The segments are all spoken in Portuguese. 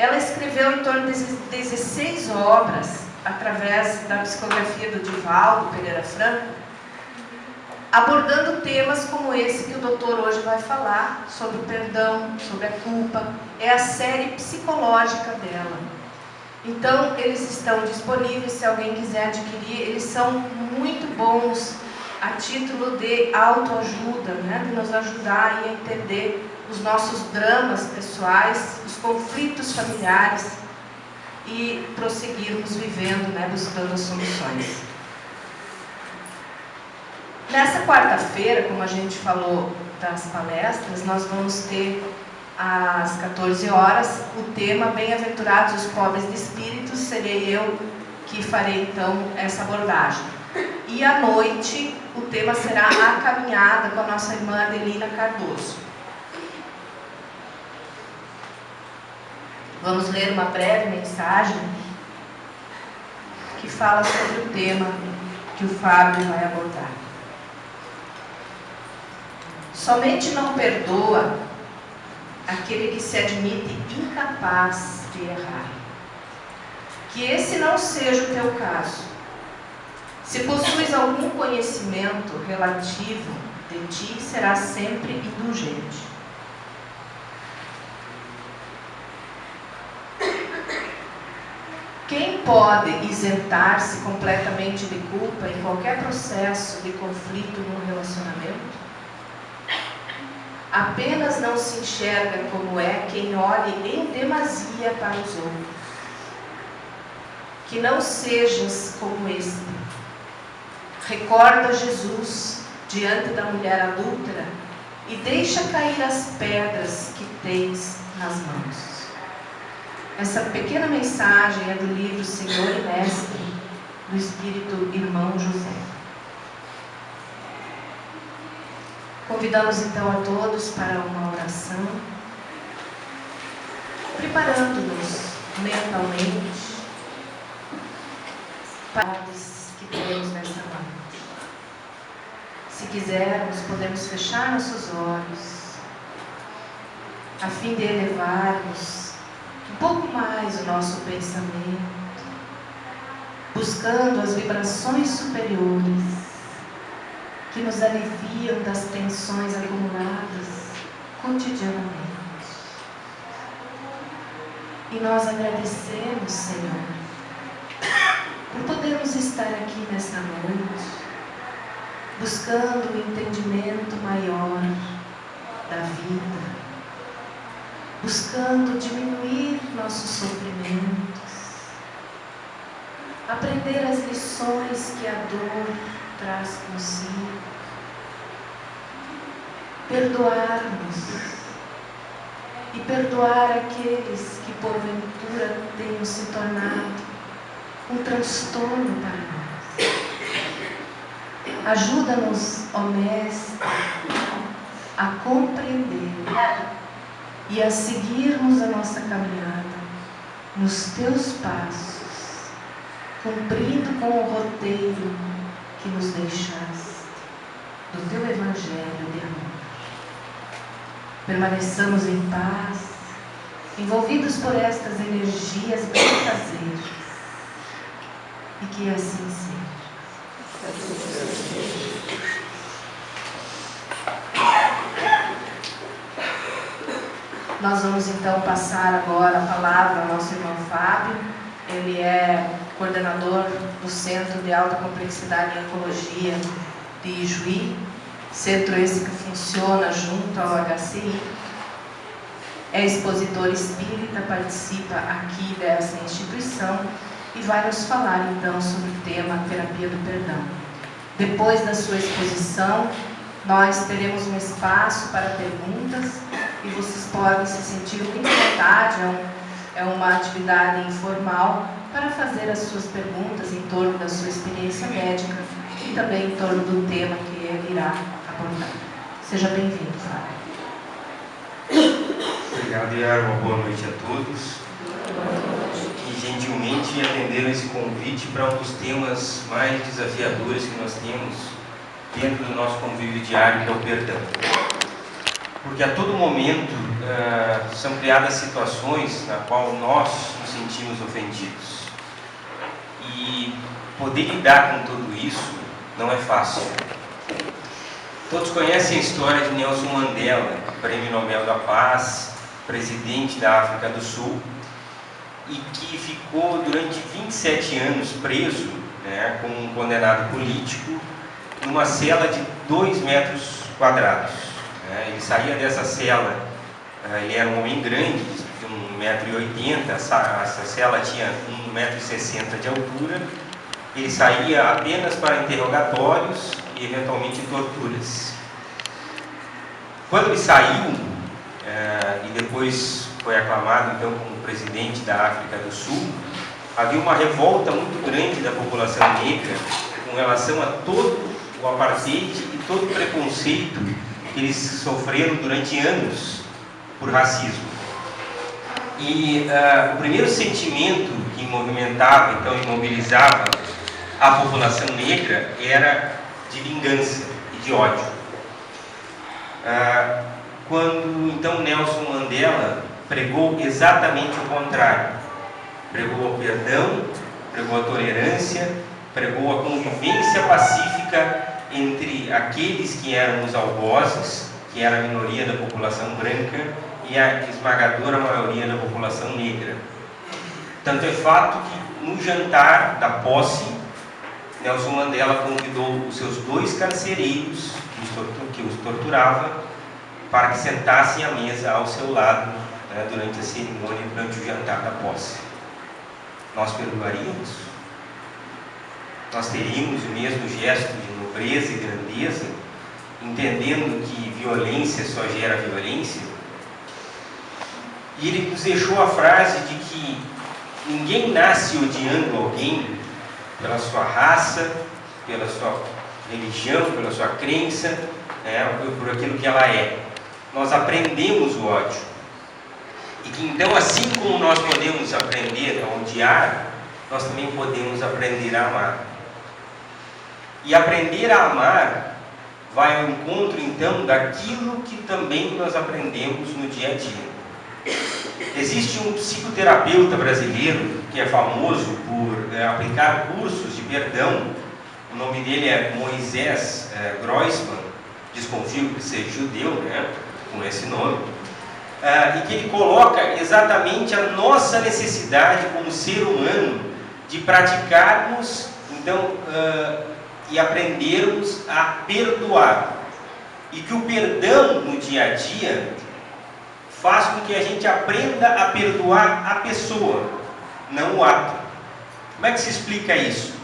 Ela escreveu em torno de 16 obras, através da psicografia do Divaldo Pereira Franco, abordando temas como esse que o doutor hoje vai falar, sobre o perdão, sobre a culpa. É a série psicológica dela. Então, eles estão disponíveis, se alguém quiser adquirir. Eles são muito bons a título de autoajuda, né? De nos ajudar a entender os nossos dramas pessoais, os conflitos familiares e prosseguirmos vivendo, né? Buscando as soluções. Nessa quarta-feira, como a gente falou das palestras, nós vamos ter às 14 horas o tema Bem-aventurados os pobres de espírito. Serei eu que farei então essa abordagem. E à noite o tema será a caminhada com a nossa irmã Adelina Cardoso. Vamos ler uma breve mensagem que fala sobre o tema que o Fábio vai abordar. Somente não perdoa aquele que se admite incapaz de errar. Que esse não seja o teu caso. Se possuis algum conhecimento relativo de ti, serás sempre indulgente. Quem pode isentar-se completamente de culpa em qualquer processo de conflito num relacionamento? Apenas não se enxerga como é quem olhe em demasia para os outros. Que não sejas como este. Recorda Jesus diante da mulher adúltera e deixa cair as pedras que tens nas mãos. Essa pequena mensagem é do livro Senhor e Mestre, do Espírito Irmão José. Convidamos então a todos para uma oração, preparando-nos mentalmente para os que temos nessa noite. Se quisermos, podemos fechar nossos olhos, a fim de elevarmos um pouco mais o nosso pensamento, buscando as vibrações superiores que nos aliviam das tensões acumuladas cotidianamente. E nós agradecemos, Senhor, por podermos estar aqui nesta noite, buscando o entendimento maior da vida, buscando diminuir nossos sofrimentos, aprender as lições que a dor traz consigo, perdoar-nos e perdoar aqueles que porventura tenham se tornado um transtorno para nós. Ajuda-nos, ó Mestre, a compreender e a seguirmos a nossa caminhada nos teus passos, cumprindo com o roteiro que nos deixaste do teu Evangelho de amor. Permaneçamos em paz, envolvidos por estas energias benfazejas, e que assim seja. Nós vamos então passar agora a palavra ao nosso irmão Fábio. Ele é coordenador do Centro de Alta Complexidade em Oncologia de Ijuí, centro esse que funciona junto ao HCI. É expositor espírita, participa aqui dessa instituição e vai nos falar então sobre o tema Terapia do Perdão. Depois da sua exposição, nós teremos um espaço para perguntas e vocês podem se sentir muito à vontade. É uma atividade informal para fazer as suas perguntas em torno da sua experiência médica e também em torno do tema que ele irá abordar. Seja bem-vindo, Fábio. Obrigado, Yara. Uma boa noite a todos. Que gentilmente atenderam esse convite para um dos temas mais desafiadores que nós temos dentro do nosso convívio diário, que é o perdão. Porque a todo momento são criadas situações na qual nós nos sentimos ofendidos. E poder lidar com tudo isso não é fácil. Todos conhecem a história de Nelson Mandela, Prêmio Nobel da Paz, presidente da África do Sul, e que ficou durante 27 anos preso, né, como um condenado político, numa cela de 2 metros quadrados. Ele saía dessa cela, ele era um homem grande, de 1,80 m, essa cela tinha 1,60 m de altura. Ele saía apenas para interrogatórios e eventualmente torturas. Quando ele saiu, e depois foi aclamado então como presidente da África do Sul, havia uma revolta muito grande da população negra com relação a todo o apartheid e todo o preconceito que eles sofreram durante anos por racismo. E o primeiro sentimento que movimentava, então, e mobilizava a população negra era de vingança e de ódio. Quando então Nelson Mandela pregou exatamente o contrário, pregou o perdão, pregou a tolerância, pregou a convivência pacífica entre aqueles que eram os algozes, que era a minoria da população branca, e a esmagadora maioria da população negra. Tanto é fato que no jantar da posse, Nelson Mandela convidou os seus 2 carcereiros que os torturava para que sentassem à mesa ao seu lado, né, durante a cerimônia, durante o jantar da posse. Nós perdoaríamos? Nós teríamos o mesmo gesto de nobreza e grandeza, entendendo que violência só gera violência? E ele nos deixou a frase de que ninguém nasce odiando alguém pela sua raça, pela sua religião, pela sua crença, né, por aquilo que ela é. Nós aprendemos o ódio. E que então, assim como nós podemos aprender a odiar, nós também podemos aprender a amar. E aprender a amar vai ao encontro então daquilo que também nós aprendemos no dia a dia. Existe um psicoterapeuta brasileiro que é famoso por aplicar cursos de perdão. O nome dele é Moisés Grossman, desconfio que seja judeu, né, com esse nome, e que ele coloca exatamente a nossa necessidade como ser humano de praticarmos então e aprendermos a perdoar, e que o perdão no dia a dia faz com que a gente aprenda a perdoar a pessoa, não o ato. Como é que se explica isso?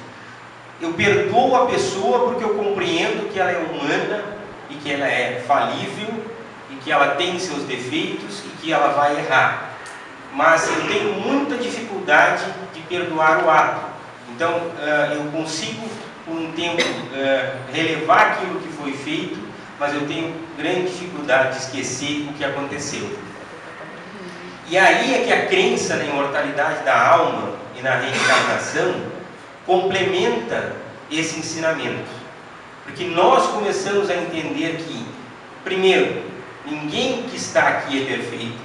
Eu perdoo a pessoa porque eu compreendo que ela é humana e que ela é falível e que ela tem seus defeitos e que ela vai errar. Mas eu tenho muita dificuldade de perdoar o ato. Então, eu consigo, por um tempo, relevar aquilo que foi feito, mas eu tenho grande dificuldade de esquecer o que aconteceu. E aí é que a crença na imortalidade da alma e na reencarnação complementa esse ensinamento. Porque nós começamos a entender que, primeiro, ninguém que está aqui é perfeito,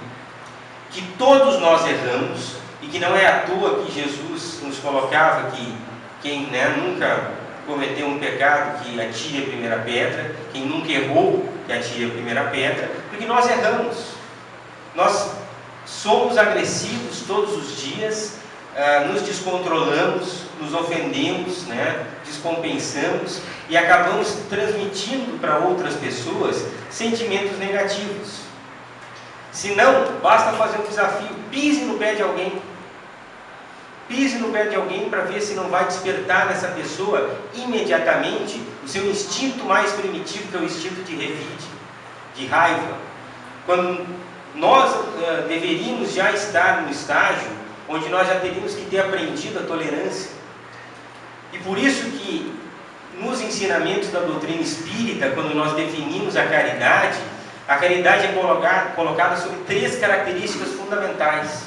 que todos nós erramos, e que não é à toa que Jesus nos colocava que quem nunca cometeu um pecado, que atire a primeira pedra, quem nunca errou, que atire a primeira pedra, porque nós erramos. Nós somos agressivos todos os dias, nos descontrolamos, nos ofendemos, descompensamos e acabamos transmitindo para outras pessoas sentimentos negativos. Se não, basta fazer um desafio: pise no pé de alguém. Pise no pé de alguém para ver se não vai despertar nessa pessoa imediatamente o seu instinto mais primitivo, que é o instinto de revide, de raiva. Quando nós deveríamos já estar no estágio onde nós já teríamos que ter aprendido a tolerância. E por isso que nos ensinamentos da doutrina espírita, quando nós definimos a caridade é colocada sobre 3 características fundamentais: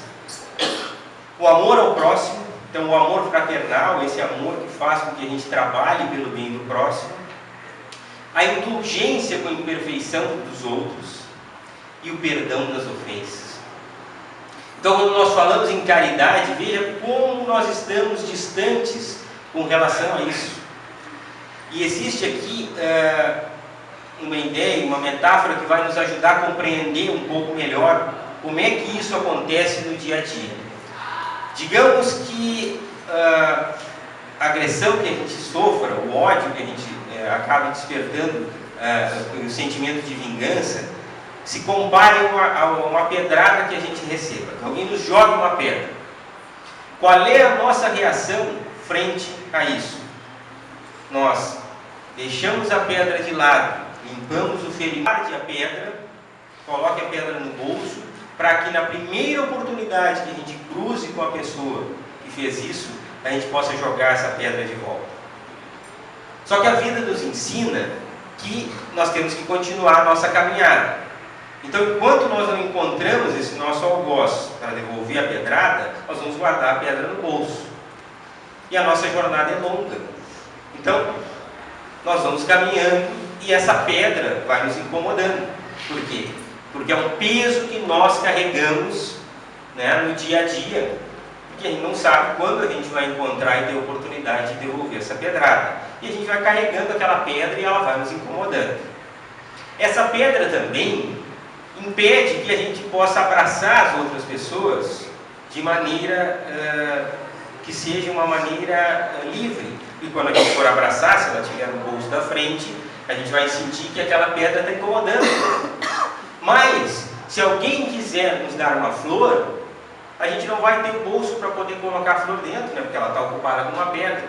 o amor ao próximo, então o amor fraternal, esse amor que faz com que a gente trabalhe pelo bem do próximo; a indulgência com a imperfeição dos outros; e o perdão das ofensas. Então, quando nós falamos em caridade, veja como nós estamos distantes com relação a isso. E existe aqui uma ideia, uma metáfora que vai nos ajudar a compreender um pouco melhor como é que isso acontece no dia a dia. Digamos que a agressão que a gente sofra, o ódio que a gente acabe despertando, o sentimento de vingança, se compare a uma pedrada que a gente receba, que alguém nos joga uma pedra. Qual é a nossa reação frente a isso? Nós deixamos a pedra de lado, limpamos o ferimento, a pedra, coloque a pedra no bolso, para que na primeira oportunidade que a gente cruze com a pessoa que fez isso, a gente possa jogar essa pedra de volta. Só que a vida nos ensina que nós temos que continuar a nossa caminhada. Então, enquanto nós não encontramos esse nosso algoz para devolver a pedrada, nós vamos guardar a pedra no bolso. E a nossa jornada é longa. Então, nós vamos caminhando e essa pedra vai nos incomodando. Por quê? Porque é um peso que nós carregamos, né, no dia a dia. Porque a gente não sabe quando a gente vai encontrar e ter oportunidade de devolver essa pedrada. E a gente vai carregando aquela pedra e ela vai nos incomodando. Essa pedra também impede que a gente possa abraçar as outras pessoas de maneira que seja uma maneira livre. E quando a gente for abraçar, se ela estiver no bolso da frente, a gente vai sentir que aquela pedra está incomodando. Mas, se alguém quiser nos dar uma flor, a gente não vai ter o bolso para poder colocar a flor dentro, né? Porque ela está ocupada com uma pedra.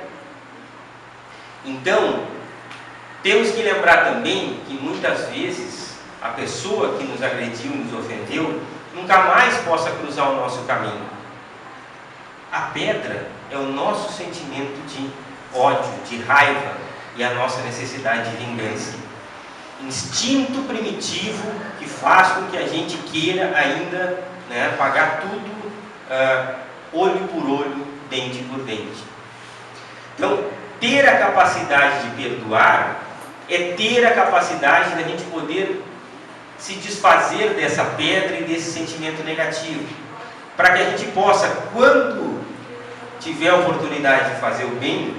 Então, temos que lembrar também que muitas vezes a pessoa que nos agrediu e nos ofendeu nunca mais possa cruzar o nosso caminho. A pedra é o nosso sentimento de ódio, de raiva e a nossa necessidade de vingança. Instinto primitivo que faz com que a gente queira ainda, né, pagar tudo olho por olho, dente por dente. Então, ter a capacidade de perdoar é ter a capacidade da gente poder se desfazer dessa pedra e desse sentimento negativo, para que a gente possa, quando tiver a oportunidade de fazer o bem,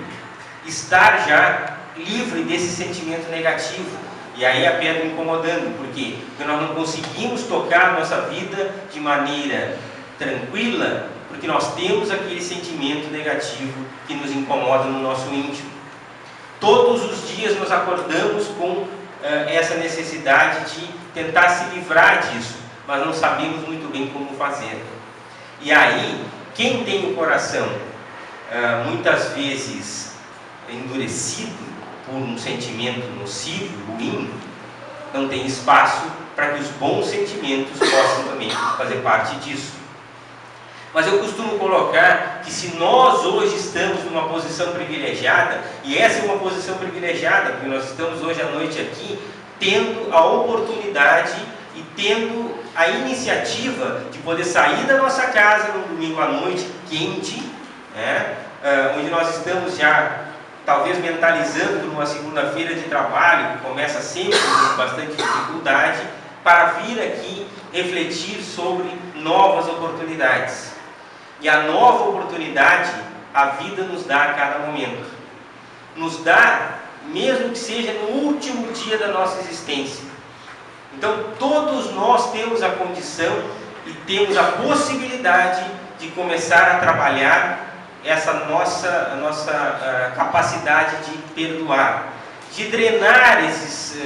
estar já livre desse sentimento negativo. E aí a pedra incomodando. Por quê? Porque nós não conseguimos tocar a nossa vida de maneira tranquila, porque nós temos aquele sentimento negativo que nos incomoda no nosso íntimo. Todos os dias nós acordamos com essa necessidade de tentar se livrar disso, mas não sabemos muito bem como fazer. E aí, quem tem o coração muitas vezes endurecido por um sentimento nocivo, ruim, não tem espaço para que os bons sentimentos possam também fazer parte disso. Mas eu costumo colocar que se nós hoje estamos numa posição privilegiada, e essa é uma posição privilegiada, porque nós estamos hoje à noite aqui, tendo a oportunidade e tendo a iniciativa de poder sair da nossa casa num domingo à noite, quente, né, onde nós estamos já talvez mentalizando numa segunda-feira de trabalho, que começa sempre com bastante dificuldade, para vir aqui refletir sobre novas oportunidades. E a nova oportunidade, a vida nos dá a cada momento. Nos dá, mesmo que seja no último dia da nossa existência. Então, todos nós temos a condição e temos a possibilidade de começar a trabalhar essa nossa capacidade de perdoar, de drenar esse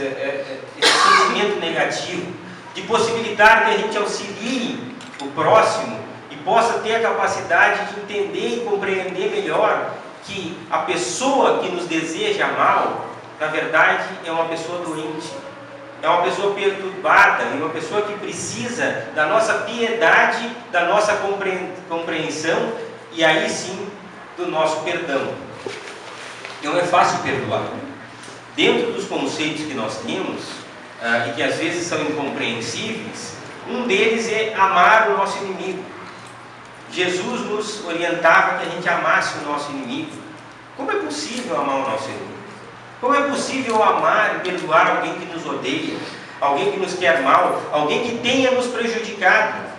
sentimento negativo, de possibilitar que a gente auxilie o próximo e possa ter a capacidade de entender e compreender melhor que a pessoa que nos deseja mal, na verdade, é uma pessoa doente, é uma pessoa perturbada, é uma pessoa que precisa da nossa piedade, da nossa compreensão e aí sim do nosso perdão. Não é fácil perdoar. Dentro dos conceitos que nós temos, e que às vezes são incompreensíveis, um deles é amar o nosso inimigo. Jesus nos orientava que a gente amasse o nosso inimigo. Como é possível amar o nosso inimigo? Como é possível amar e perdoar alguém que nos odeia? alguém que nos quer mal, alguém que tenha nos prejudicado.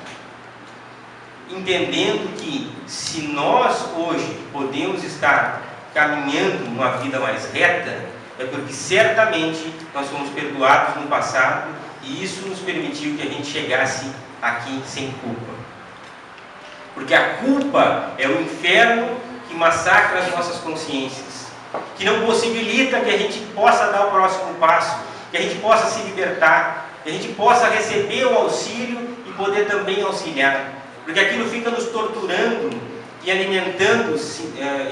Entendendo que se nós hoje podemos estar caminhando uma vida mais reta, é porque certamente nós fomos perdoados no passado e isso nos permitiu que a gente chegasse aqui sem culpa. Porque a culpa é o inferno que massacra as nossas consciências, que não possibilita que a gente possa dar o próximo passo, que a gente possa se libertar, que a gente possa receber o auxílio e poder também auxiliar. Porque aquilo fica nos torturando e alimentando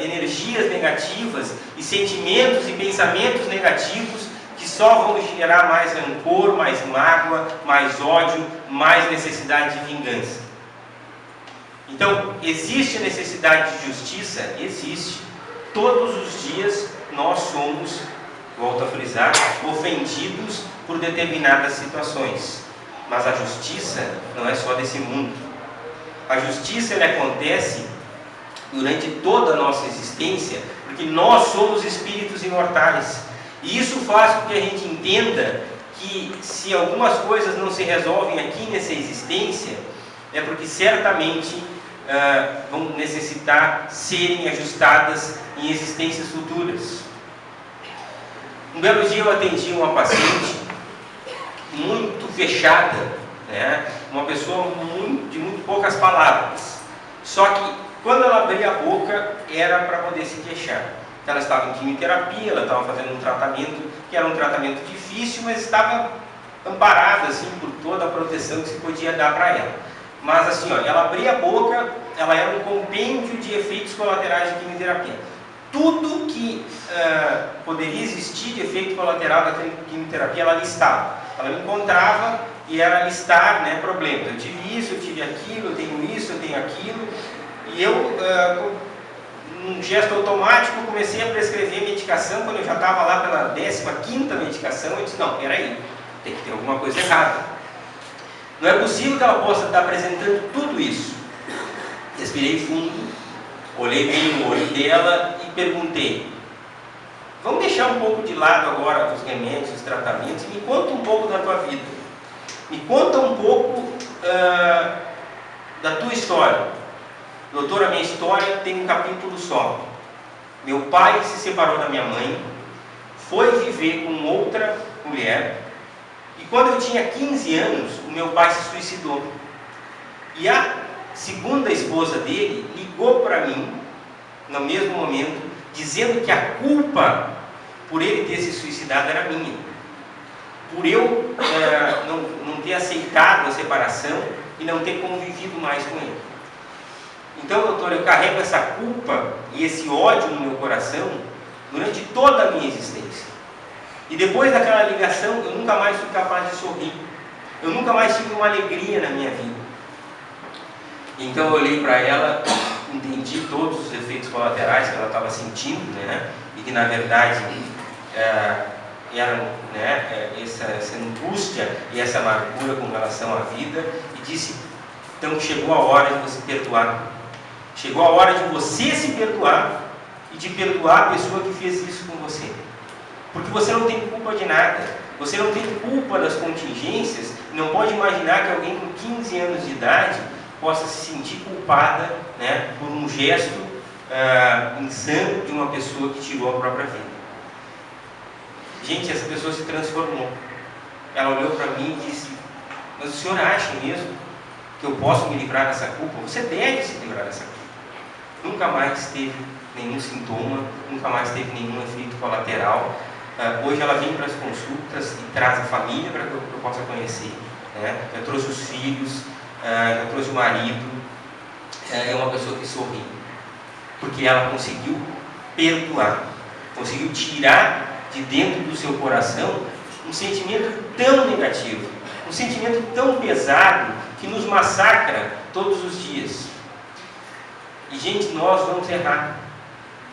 energias negativas e sentimentos e pensamentos negativos que só vão gerar mais rancor, mais mágoa, mais ódio, mais necessidade de vingança. Então, existe a necessidade de justiça? Existe. Todos os dias nós somos, volto a frisar, ofendidos por determinadas situações. Mas a justiça não é só desse mundo. A justiça ela acontece durante toda a nossa existência, porque nós somos espíritos imortais. E isso faz com que a gente entenda que se algumas coisas não se resolvem aqui nessa existência, é porque certamente vão necessitar serem ajustadas em existências futuras. Um belo dia eu atendi uma paciente muito fechada, né? Uma pessoa de muito poucas palavras. Só que quando ela abria a boca era para poder se queixar. Ela estava em quimioterapia, ela estava fazendo um tratamento que era um tratamento difícil, mas estava amparada assim, por toda a proteção que se podia dar para ela. Mas assim, ela abria a boca, ela era um compêndio de efeitos colaterais de quimioterapia. Tudo que poderia existir de efeito colateral da quimioterapia, ela listava. Ela me encontrava e era listar, né, problemas. Eu tive isso, eu tive aquilo, eu tenho isso, eu tenho aquilo. E eu, num gesto automático, comecei a prescrever medicação. Quando eu já estava lá pela 15ª medicação, eu disse, não, peraí, tem que ter alguma coisa errada. Não é possível que ela possa estar apresentando tudo isso. Respirei fundo, olhei bem no olho dela e perguntei, vamos deixar um pouco de lado agora os remédios, os tratamentos, e me conta um pouco da tua vida. Me conta um pouco da tua história. Doutor, a minha história tem um capítulo só. Meu pai se separou da minha mãe, foi viver com outra mulher, e quando eu tinha 15 anos, o meu pai se suicidou. E a segunda esposa dele ligou para mim, no mesmo momento, dizendo que a culpa por ele ter se suicidado era minha. Por eu não ter aceitado a separação e não ter convivido mais com ele. Então, doutor, eu carrego essa culpa e esse ódio no meu coração durante toda a minha existência. E depois daquela ligação, eu nunca mais fui capaz de sorrir. Eu nunca mais tive uma alegria na minha vida. Então eu olhei para ela, entendi todos os efeitos colaterais que ela estava sentindo, né? E que na verdade eram, né, essa angústia e essa amargura com relação à vida, e disse, então chegou a hora de você perdoar. Chegou a hora de você se perdoar e de perdoar a pessoa que fez isso com você. Porque você não tem culpa de nada, você não tem culpa das contingências, não pode imaginar que alguém com 15 anos de idade possa se sentir culpada, né, por um gesto insano de uma pessoa que tirou a própria vida. Gente, essa pessoa se transformou. Ela olhou para mim e disse, mas o senhor acha mesmo que eu posso me livrar dessa culpa? Você deve se livrar dessa culpa. Nunca mais teve nenhum sintoma, nunca mais teve nenhum efeito colateral. Hoje ela vem para as consultas e traz a família para que eu possa conhecer, né? Eu trouxe os filhos, eu trouxe o marido. É uma pessoa que sorri, porque ela conseguiu perdoar, conseguiu tirar de dentro do seu coração um sentimento tão negativo, um sentimento tão pesado que nos massacra todos os dias. E gente, nós vamos errar.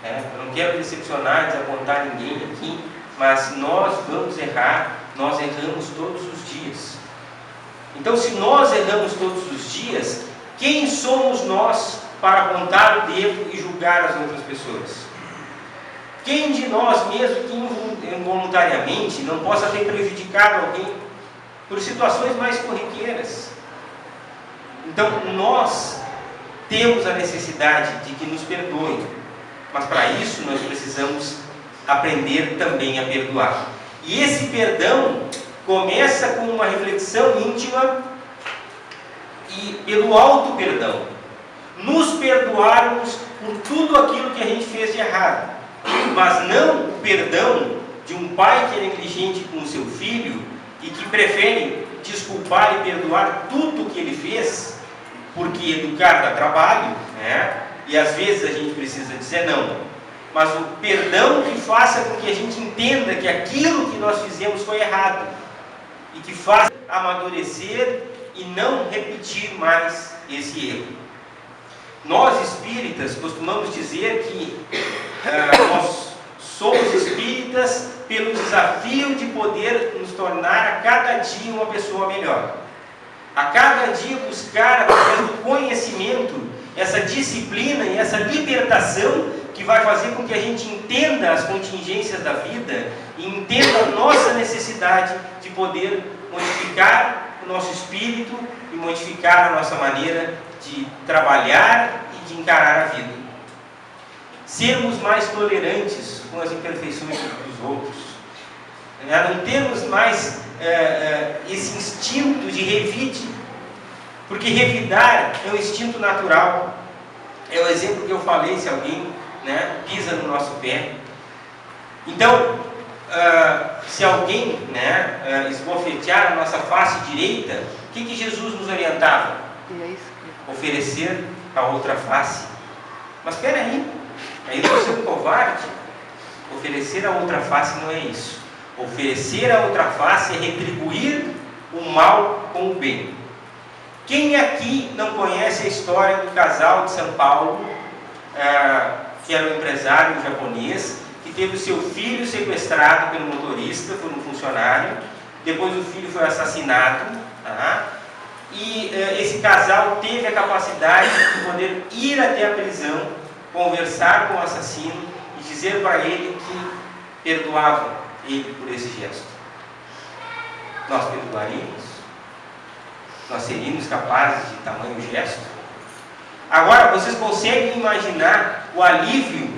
Eu não quero decepcionar, desapontar ninguém aqui, mas nós vamos errar, nós erramos todos os dias. Então, se nós erramos todos os dias, quem somos nós para apontar o dedo e julgar as outras pessoas? Quem de nós, mesmo que involuntariamente, não possa ter prejudicado alguém, por situações mais corriqueiras. Então, nós temos a necessidade de que nos perdoem, mas para isso nós precisamos aprender também a perdoar. E esse perdão começa com uma reflexão íntima e pelo auto-perdão. Nos perdoarmos por tudo aquilo que a gente fez de errado, mas não o perdão de um pai que é negligente com o seu filho e que prefere desculpar e perdoar tudo que ele fez, porque educar dá trabalho, né? E às vezes a gente precisa dizer não. Mas o perdão que faça com que a gente entenda que aquilo que nós fizemos foi errado e que faça amadurecer e não repetir mais esse erro. Nós espíritas costumamos dizer que nós somos espíritas pelo desafio de poder nos tornar a cada dia uma pessoa melhor. A cada dia buscar, através do conhecimento, essa disciplina e essa libertação que vai fazer com que a gente entenda as contingências da vida e entenda a nossa necessidade de poder modificar o nosso espírito e modificar a nossa maneira de trabalhar e de encarar a vida. Sermos mais tolerantes com as imperfeições dos outros. Não termos mais esse instinto de revide, porque revidar é um instinto natural. É o exemplo que eu falei, se alguém pisa no nosso pé. Então, se alguém esbofetear a nossa face direita, o que Jesus nos orientava? Oferecer a outra face. Mas espera aí você é um covarde. Oferecer a outra face não é isso. Oferecer a outra face é retribuir o mal com o bem. Quem aqui não conhece a história do casal de São Paulo, que era um empresário japonês, que teve o seu filho sequestrado pelo motorista, por um funcionário, depois o filho foi assassinado, e esse casal teve a capacidade de poder ir até a prisão, conversar com o assassino e dizer para ele que perdoava ele por esse gesto. Nós perdoaríamos? Nós seríamos capazes de tamanho gesto? Agora, vocês conseguem imaginar o alívio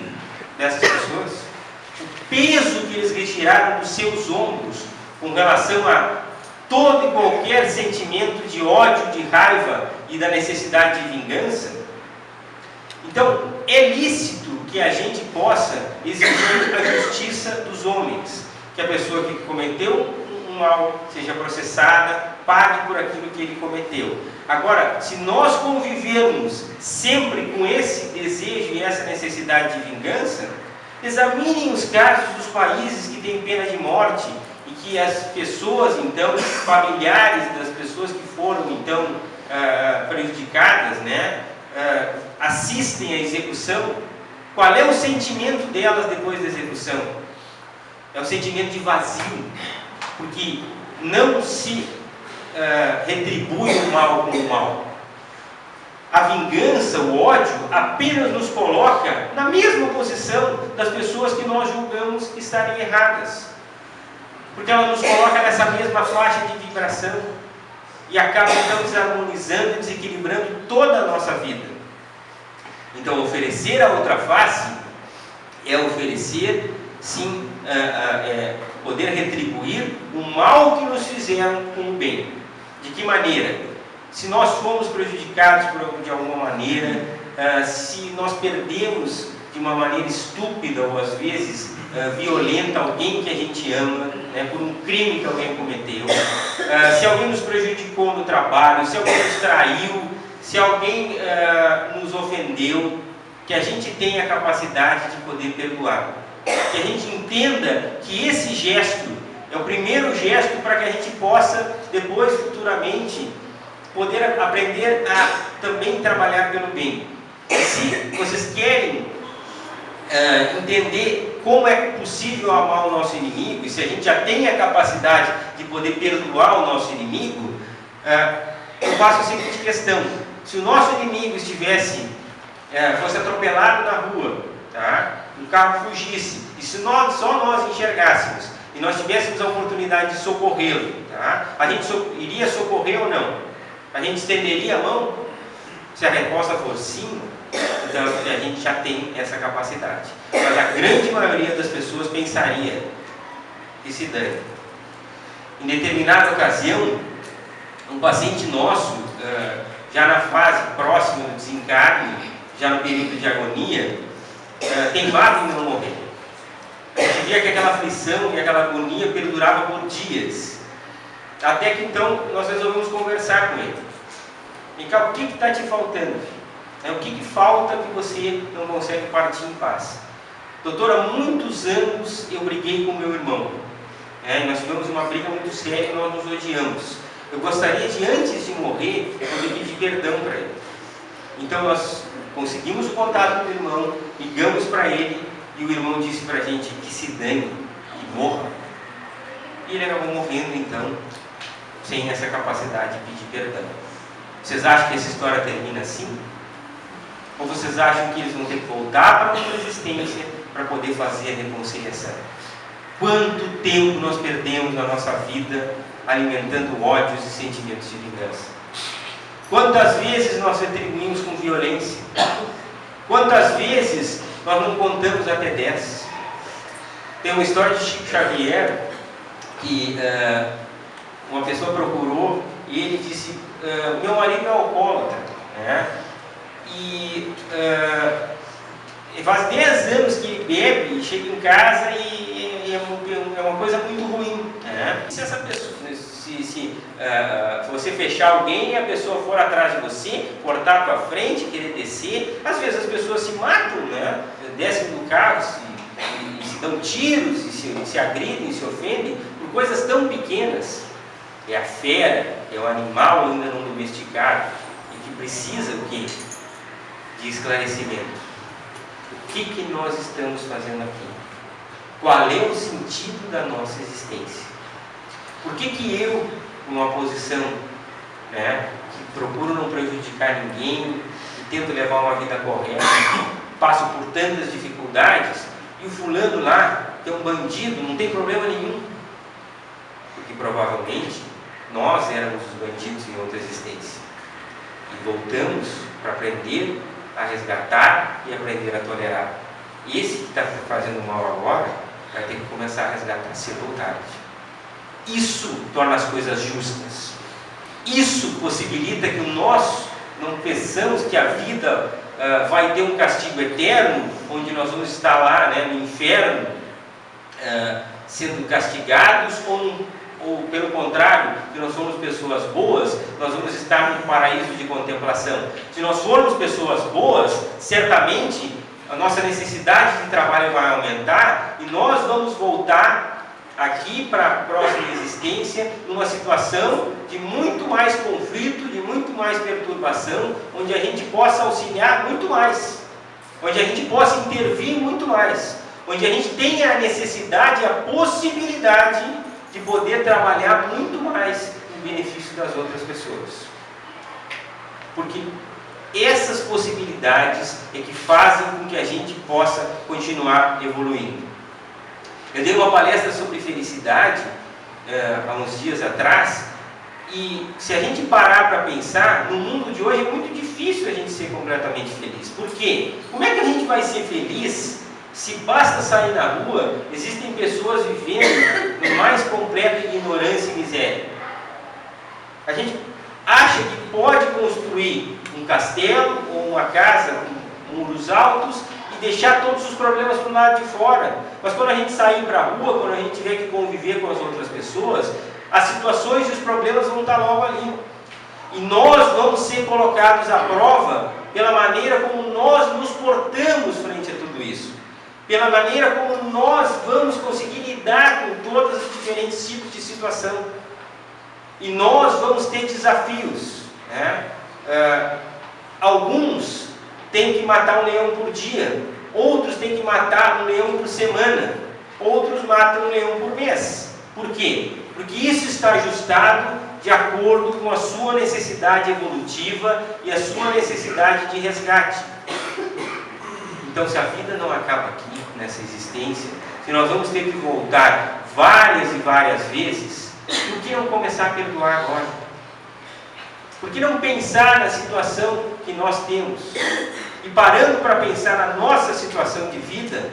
dessas pessoas? O peso que eles retiraram dos seus ombros com relação a todo e qualquer sentimento de ódio, de raiva e da necessidade de vingança? Então, é lícito que a gente possa exigir a justiça dos homens, que a pessoa que cometeu um mal seja processada, pague por aquilo que ele cometeu. Agora, se nós convivermos sempre com esse desejo e essa necessidade de vingança, examinem os casos dos países que têm pena de morte e que as pessoas, então, familiares das pessoas que foram, então, prejudicadas, assistem à execução. Qual é o sentimento delas depois da execução? É o sentimento de vazio, porque não se retribui o mal com o mal. A vingança, o ódio, apenas nos coloca na mesma posição das pessoas que nós julgamos estarem erradas, porque ela nos coloca nessa mesma faixa de vibração e acaba então desarmonizando e desequilibrando toda a nossa vida. Então, oferecer a outra face é oferecer, sim, poder retribuir o mal que nos fizeram com o bem. De que maneira? Se nós fomos prejudicados de alguma maneira, se nós perdemos de uma maneira estúpida ou às vezes violenta alguém que a gente ama, por um crime que alguém cometeu, se alguém nos prejudicou no trabalho, se alguém nos traiu, se alguém nos ofendeu, que a gente tenha a capacidade de poder perdoar. Que a gente entenda que esse gesto é o primeiro gesto para que a gente possa, depois, futuramente, poder aprender a também trabalhar pelo bem. Se vocês querem entender como é possível amar o nosso inimigo, e se a gente já tem a capacidade de poder perdoar o nosso inimigo, eu faço a seguinte questão: se o nosso inimigo fosse atropelado na rua, o carro fugisse, e se só nós enxergássemos, e nós tivéssemos a oportunidade de socorrê-lo, tá? A gente iria socorrer ou não? A gente estenderia a mão? Se a resposta for sim, então a gente já tem essa capacidade. Mas a grande maioria das pessoas pensaria que se dane. Em determinada ocasião, um paciente nosso, já na fase próxima do desencarne, já no período de agonia, teimava em não morrer. A gente via que aquela aflição e aquela agonia perdurava por dias. Até que então nós resolvemos conversar com ele. Vem cá, o que está te faltando? O que falta que você não consegue partir em paz? Doutor, há muitos anos eu briguei com meu irmão. Nós tivemos uma briga muito séria e nós nos odiamos. Eu gostaria de, antes de morrer, poder pedir perdão para ele. Então nós conseguimos o contato do irmão, ligamos para ele e o irmão disse para a gente que se dane, que morra. E ele acabou morrendo então, sem essa capacidade de pedir perdão. Vocês acham que essa história termina assim? Ou vocês acham que eles vão ter que voltar para outra existência para poder fazer a reconciliação? Quanto tempo nós perdemos na nossa vida alimentando ódios e sentimentos de vingança? Quantas vezes nós retribuímos com violência? Quantas vezes nós não contamos até 10? Tem uma história de Chico Xavier que uma pessoa procurou e ele disse: meu marido é alcoólatra, e faz 10 anos que ele bebe e chega em casa e é uma coisa muito ruim. Se essa pessoa, se você fechar alguém e a pessoa for atrás de você, cortar a tua frente, querer descer, às vezes as pessoas se matam, descem do carro e se dão tiros, e se agridem, se ofendem por coisas tão pequenas. É a fera, é o animal ainda não domesticado e que precisa o quê? De esclarecimento. O que nós estamos fazendo aqui? Qual é o sentido da nossa existência? Por que eu, numa posição que procuro não prejudicar ninguém, que tento levar uma vida correta, passo por tantas dificuldades, e o fulano lá, que é um bandido, não tem problema nenhum? Porque provavelmente nós éramos os bandidos em outra existência. E voltamos para aprender a resgatar e aprender a tolerar. E esse que está fazendo mal agora vai ter que começar a resgatar cedo ou tarde. Isso torna as coisas justas. Isso possibilita que nós não pensamos que a vida vai ter um castigo eterno, onde nós vamos estar lá no inferno, sendo castigados, ou pelo contrário, que nós somos pessoas boas, nós vamos estar no paraíso de contemplação. Se nós formos pessoas boas, certamente a nossa necessidade de trabalho vai aumentar e nós vamos voltar aqui para a próxima existência numa situação de muito mais conflito, de muito mais perturbação, onde a gente possa auxiliar muito mais, onde a gente possa intervir muito mais, onde a gente tenha a necessidade e a possibilidade de poder trabalhar muito mais em benefício das outras pessoas. Porque essas possibilidades é que fazem com que a gente possa continuar evoluindo. Eu dei uma palestra sobre felicidade há uns dias atrás, e se a gente parar para pensar, no mundo de hoje é muito difícil a gente ser completamente feliz. Por quê? Como é que a gente vai ser feliz se basta sair na rua? Existem pessoas vivendo no mais completa ignorância e miséria. A gente acha que pode construir um castelo ou uma casa com muros altos e deixar todos os problemas para o lado de fora. Mas quando a gente sair para a rua, quando a gente tiver que conviver com as outras pessoas, as situações e os problemas vão estar logo ali. E nós vamos ser colocados à prova pela maneira como nós nos portamos frente a tudo isso, pela maneira como nós vamos conseguir lidar com todos os diferentes tipos de situação. E nós vamos ter desafios. Alguns têm que matar um leão por dia, outros têm que matar um leão por semana, outros matam um leão por mês. Por quê? Porque isso está ajustado de acordo com a sua necessidade evolutiva e a sua necessidade de resgate. Então, se a vida não acaba aqui, nessa existência, se nós vamos ter que voltar várias e várias vezes, por que não começar a perdoar agora? Por que não pensar na situação que nós temos? E parando para pensar na nossa situação de vida,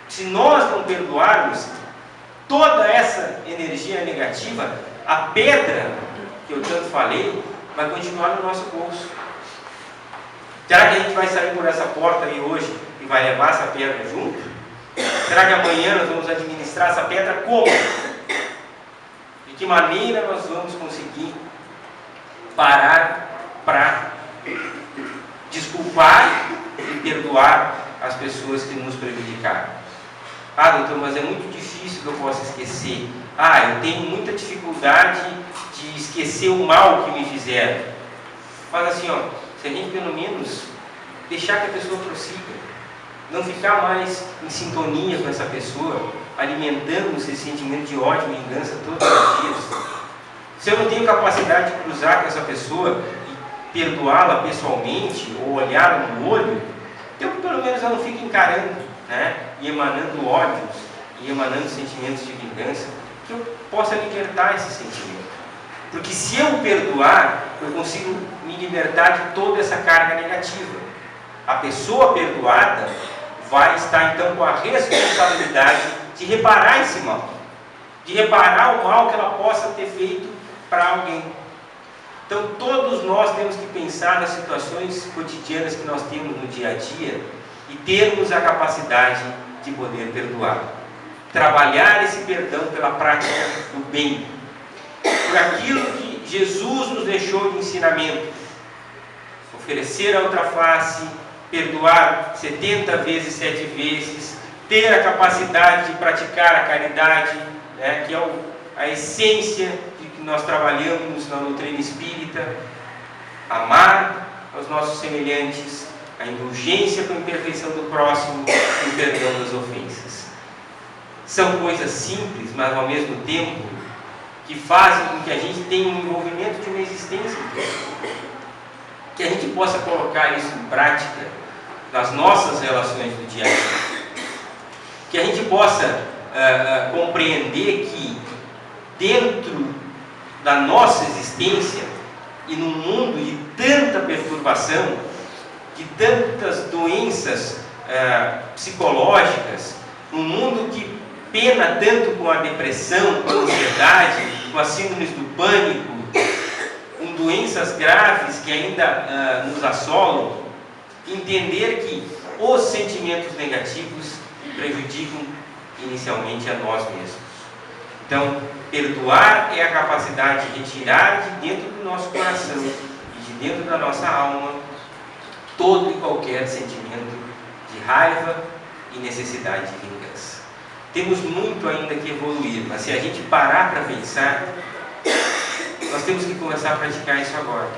se nós não perdoarmos toda essa energia negativa, a pedra que eu tanto falei vai continuar no nosso bolso. Será que a gente vai sair por essa porta aí hoje e vai levar essa pedra junto? Será que amanhã nós vamos administrar essa pedra como? De que maneira nós vamos conseguir parar para desculpar e perdoar as pessoas que nos prejudicaram? Ah, doutor, mas é muito difícil que eu possa esquecer. Ah, eu tenho muita dificuldade de esquecer o mal que me fizeram. Mas assim, ó, se a gente pelo menos deixar que a pessoa prossiga, não ficar mais em sintonia com essa pessoa, alimentando esse sentimento de ódio e vingança todos os dias. Se eu não tenho capacidade de cruzar com essa pessoa e perdoá-la pessoalmente, ou olhá-la no olho, eu pelo menos eu não fico encarando, né, e emanando ódios, e emanando sentimentos de vingança, que eu possa libertar esse sentimento. Porque se eu perdoar, eu consigo me libertar de toda essa carga negativa. A pessoa perdoada vai estar então com a responsabilidade de reparar esse mal, de reparar o mal que ela possa ter feito para alguém. Então todos nós temos que pensar nas situações cotidianas que nós temos no dia a dia e termos a capacidade de poder perdoar. Trabalhar esse perdão pela prática do bem, por aquilo que Jesus nos deixou de ensinamento. Oferecer a outra face, perdoar 70 vezes 7 vezes, ter a capacidade de praticar a caridade, né, que é a essência de que nós trabalhamos na doutrina espírita, amar aos nossos semelhantes, a indulgência com a imperfeição do próximo e o perdão das ofensas. São coisas simples, mas ao mesmo tempo que fazem com que a gente tenha um envolvimento de uma existência, que a gente possa colocar isso em prática nas nossas relações do dia a dia, que a gente possa compreender que dentro da nossa existência e num mundo de tanta perturbação, de tantas doenças psicológicas, num mundo que pena tanto com a depressão, com a ansiedade, com as síndromes do pânico, com doenças graves que ainda nos assolam, entender que os sentimentos negativos prejudicam inicialmente a nós mesmos. Então, perdoar é a capacidade de retirar de dentro do nosso coração e de dentro da nossa alma todo e qualquer sentimento de raiva e necessidade de vingança. Temos muito ainda que evoluir, mas se a gente parar para pensar, nós temos que começar a praticar isso agora.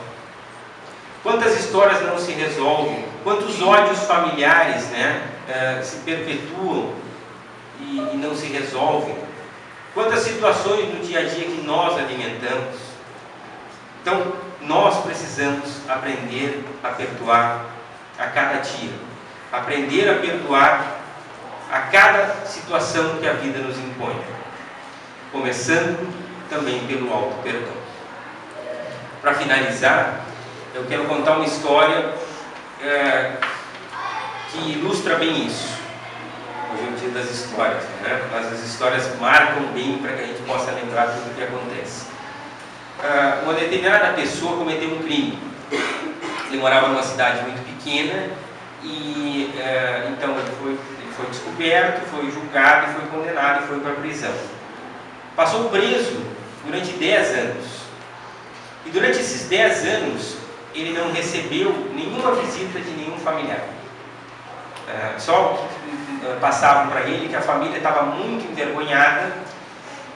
Quantas histórias não se resolvem, quantos ódios familiares, né, se perpetuam e não se resolvem, quantas situações no dia a dia que nós alimentamos. Então, nós precisamos aprender a perdoar a cada dia, aprender a perdoar a cada situação que a vida nos impõe, começando também pelo auto-perdão. Para finalizar, eu quero contar uma história que ilustra bem isso. Hoje é o dia das histórias, né? Mas as histórias marcam bem para que a gente possa lembrar tudo o que acontece. Uma determinada pessoa cometeu um crime. Ele morava numa cidade muito pequena e então ele foi descoberto, foi julgado, foi condenado e foi para a prisão. Passou preso durante 10 anos. E durante esses 10 anos, ele não recebeu nenhuma visita de nenhum familiar. Só passavam para ele que a família estava muito envergonhada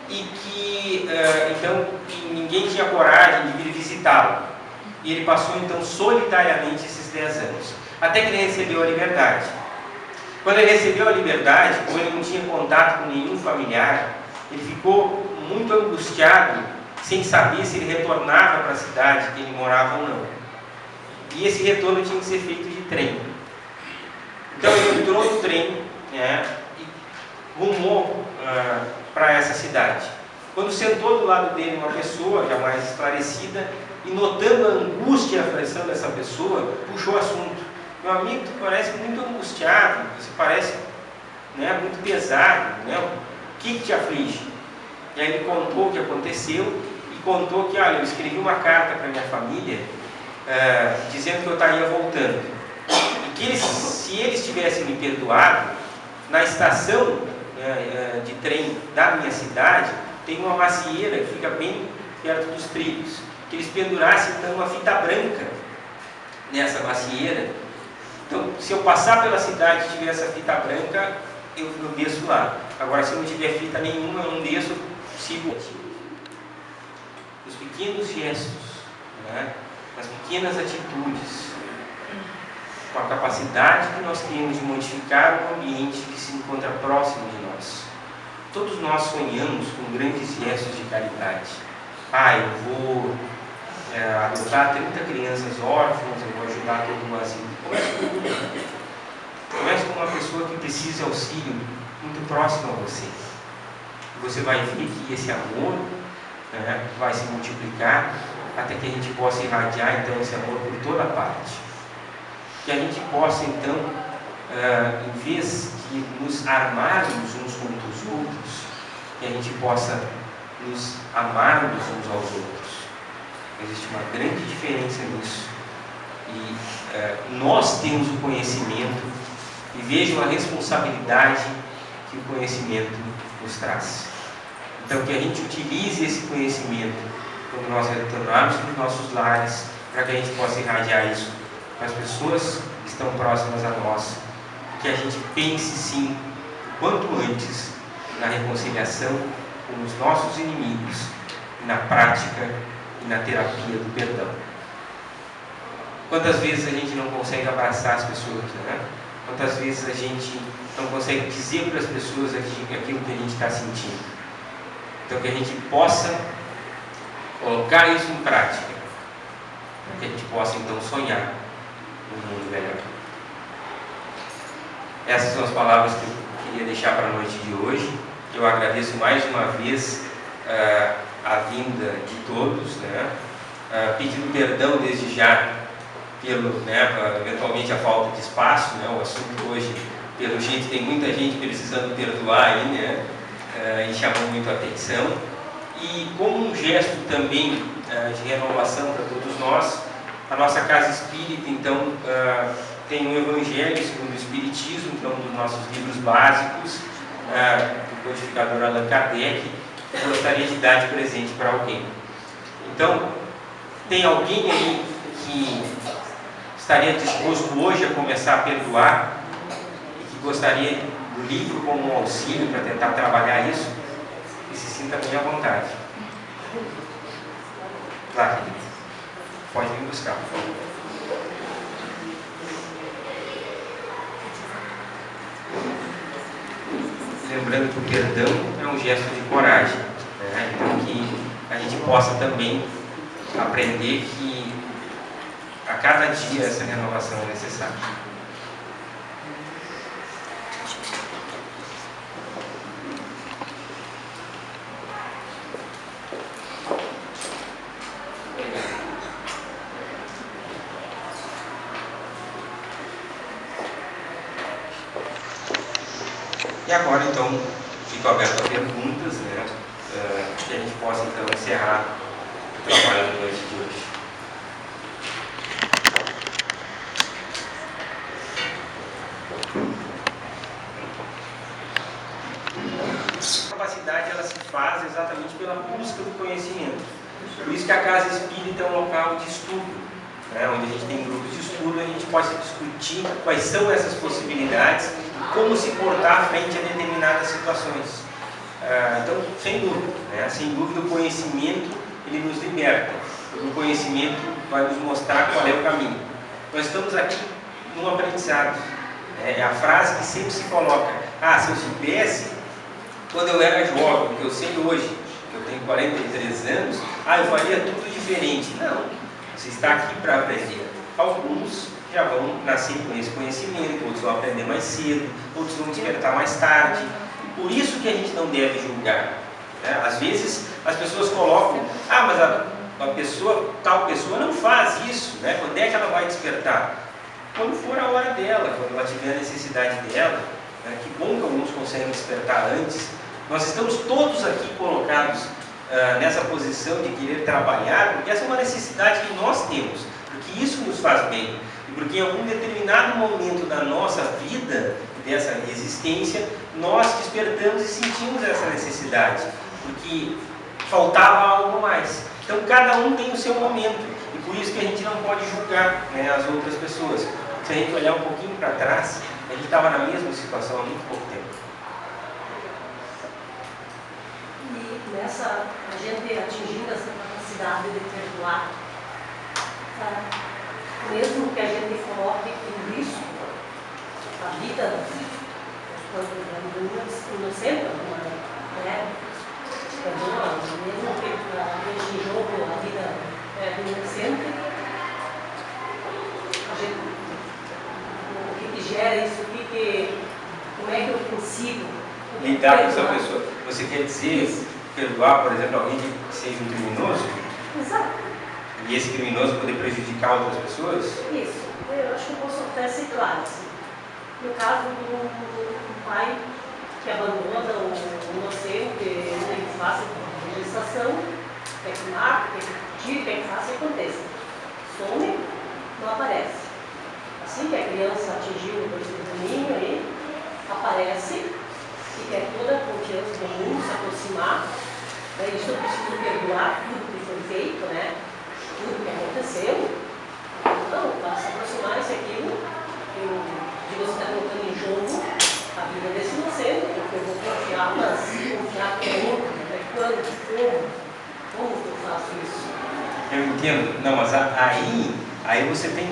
e que então ninguém tinha coragem de vir visitá-lo. E ele passou então solitariamente esses 10 anos, até que ele recebeu a liberdade. Quando ele recebeu a liberdade, como ele não tinha contato com nenhum familiar, ele ficou muito angustiado, sem saber se ele retornava para a cidade que ele morava ou não. E esse retorno tinha que ser feito de trem. Então ele entrou no trem né, e rumou para essa cidade. Quando sentou do lado dele uma pessoa já mais esclarecida, e notando a angústia e a aflição dessa pessoa, puxou o assunto. Meu amigo, tu parece muito angustiado, você parece, né, muito pesado, né? O que te aflige? E aí ele contou o que aconteceu e contou que, olha, eu escrevi uma carta para minha família dizendo que eu estaria voltando. E que se eles tivessem me perdoado, na estação de trem da minha cidade, tem uma macieira que fica bem perto dos trilhos. Que eles pendurassem então uma fita branca nessa macieira. Então, se eu passar pela cidade e tiver essa fita branca, eu desço lá. Agora, se não tiver fita nenhuma, eu não desço, sigo. Os pequenos gestos, né? As pequenas atitudes, com a capacidade que nós temos de modificar o ambiente que se encontra próximo de nós. Todos nós sonhamos com grandes gestos de caridade. Eu vou adotar 30 crianças órfãs, eu vou ajudar todo um asilo. Comece com uma pessoa que precisa de auxílio muito próximo a você. Você vai ver que esse amor vai se multiplicar até que a gente possa irradiar então esse amor por toda parte. Que a gente possa então, em vez de nos armarmos uns contra os outros, que a gente possa nos amarmos uns aos outros. Existe uma grande diferença nisso. E nós temos o conhecimento e vejam a responsabilidade que o conhecimento nos traz. Então, que a gente utilize esse conhecimento quando nós retornarmos para os nossos lares, para que a gente possa irradiar isso para as pessoas que estão próximas a nós. Que a gente pense sim, o quanto antes, na reconciliação com os nossos inimigos, na prática e na terapia do perdão. Quantas vezes a gente não consegue abraçar as pessoas, né? Quantas vezes a gente não consegue dizer para as pessoas aquilo que a gente está sentindo. Então, que a gente possa colocar isso em prática, para que a gente possa então sonhar um mundo melhor. Essas são as palavras que eu queria deixar para a noite de hoje. Eu agradeço mais uma vez a vinda de todos, né? Pedindo perdão desde já pelo, eventualmente a falta de espaço, né? O assunto hoje, pelo jeito, tem muita gente precisando perdoar aí, né? E chamou muito a atenção. E como um gesto também de renovação para todos nós, a nossa Casa Espírita, então, tem um Evangelho segundo o Espiritismo, que é um dos nossos livros básicos, do codificador Allan Kardec, que eu gostaria de dar de presente para alguém. Então, tem alguém aí que estaria disposto hoje a começar a perdoar e que gostaria do livro como um auxílio para tentar trabalhar isso? E se sinta bem à vontade. Lá, querido. Pode vir buscar, por favor. Lembrando que o perdão é um gesto de coragem, né? Então que a gente possa também aprender que a cada dia essa renovação é necessária. E agora, então, fico aberto a perguntas, né? Que a gente possa, então, encerrar o trabalho da noite de hoje. A capacidade, ela se faz exatamente pela busca do conhecimento. Por isso que a Casa Espírita é um local de estudo, né? Onde a gente tem grupos de estudo, a gente possa discutir quais são essas possibilidades, como se portar frente a determinadas situações. Então, sem dúvida, o conhecimento ele nos liberta. O conhecimento vai nos mostrar qual é o caminho. Nós estamos aqui num aprendizado. É a frase que sempre se coloca: se eu soubesse quando eu era jovem, o que eu sei hoje, que eu tenho 43 anos, eu faria tudo diferente. Não, você está aqui para aprender. Alguns já vão nascer com esse conhecimento, outros vão aprender mais cedo, outros vão despertar mais tarde. Por isso que a gente não deve julgar. Né? Às vezes as pessoas colocam, mas tal pessoa não faz isso, né? Quando é que ela vai despertar? Quando for a hora dela, quando ela tiver a necessidade dela, né? Que bom que alguns conseguem despertar antes. Nós estamos todos aqui colocados nessa posição de querer trabalhar, porque essa é uma necessidade que nós temos, porque isso nos faz bem, e porque em algum determinado momento da nossa vida, dessa existência, nós despertamos e sentimos essa necessidade, porque faltava algo mais. Então cada um tem o seu momento, e por isso que a gente não pode julgar, né, as outras pessoas. Se a gente olhar um pouquinho para trás, a gente estava na mesma situação há muito pouco tempo. A gente atingindo essa capacidade de perdoar, mesmo que a gente coloque em risco a vida dos inocentes, né? Perdoa, mesmo que deixe em jogo a vida do inocente, o que gera isso, como é que eu consigo lidar com essa pessoa? Você quer dizer isso? Perdoar, por exemplo, alguém que seja um criminoso? Exato. E esse criminoso poder prejudicar outras pessoas? Isso. Eu acho que eu posso até ser claro. Assim. No caso do pai que abandona o inocente, não faça gestação, quer que mate, quer que tire, quer que faça e aconteça. Some, não aparece. Assim que a criança atingiu o caminho aí, aparece e quer toda a confiança do mundo se aproximar. Isso eu preciso perdoar tudo que foi feito, né? Tudo que aconteceu. Não, para se aproximar isso aquilo, você está colocando em jogo a vida desse inocente, porque eu vou confiar, mas confiar com outro, né? Quando, como que eu faço isso? Eu entendo, não, mas aí você tem,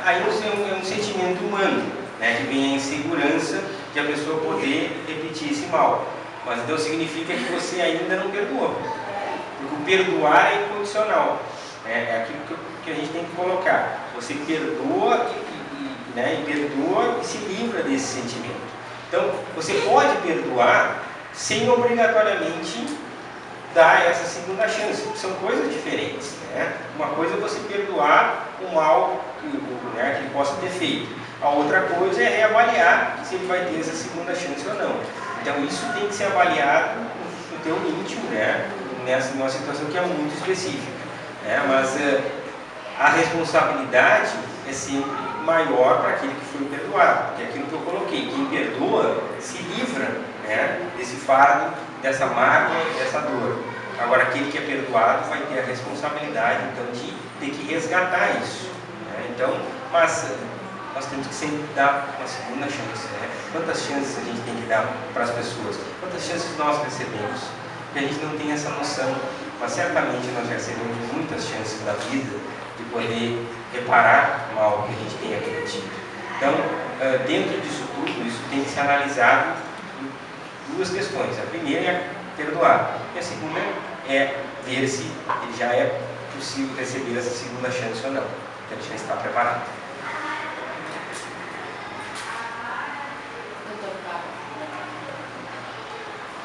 aí é um sentimento humano, né, que vem a insegurança de a pessoa poder repetir esse mal. Mas então significa que você ainda não perdoou. Porque o perdoar é incondicional. É aquilo que a gente tem que colocar. Você perdoa e perdoa e se livra desse sentimento. Então, você pode perdoar sem obrigatoriamente dar essa segunda chance. São coisas diferentes. Né? Uma coisa é você perdoar o mal que ele possa ter feito. A outra coisa é reavaliar se ele vai ter essa segunda chance ou não. Então isso tem que ser avaliado no teu íntimo, né? Numa situação que é muito específica. Né? Mas a responsabilidade é sempre maior para aquele que foi perdoado. Porque é aquilo que eu coloquei, quem perdoa se livra, né, desse fardo, dessa mágoa, dessa dor. Agora aquele que é perdoado vai ter a responsabilidade então de ter que resgatar isso. Né? Então, mas nós temos que sempre dar uma segunda chance. Né? Quantas chances a gente tem que dar para as pessoas? Quantas chances nós recebemos? Porque a gente não tem essa noção, mas certamente nós recebemos muitas chances na vida de poder reparar o mal que a gente tem cometido. Então, dentro disso tudo, isso tem que ser analisado em duas questões. A primeira é perdoar, e a segunda é ver se ele já é possível receber essa segunda chance ou não. Então, ele já está preparado.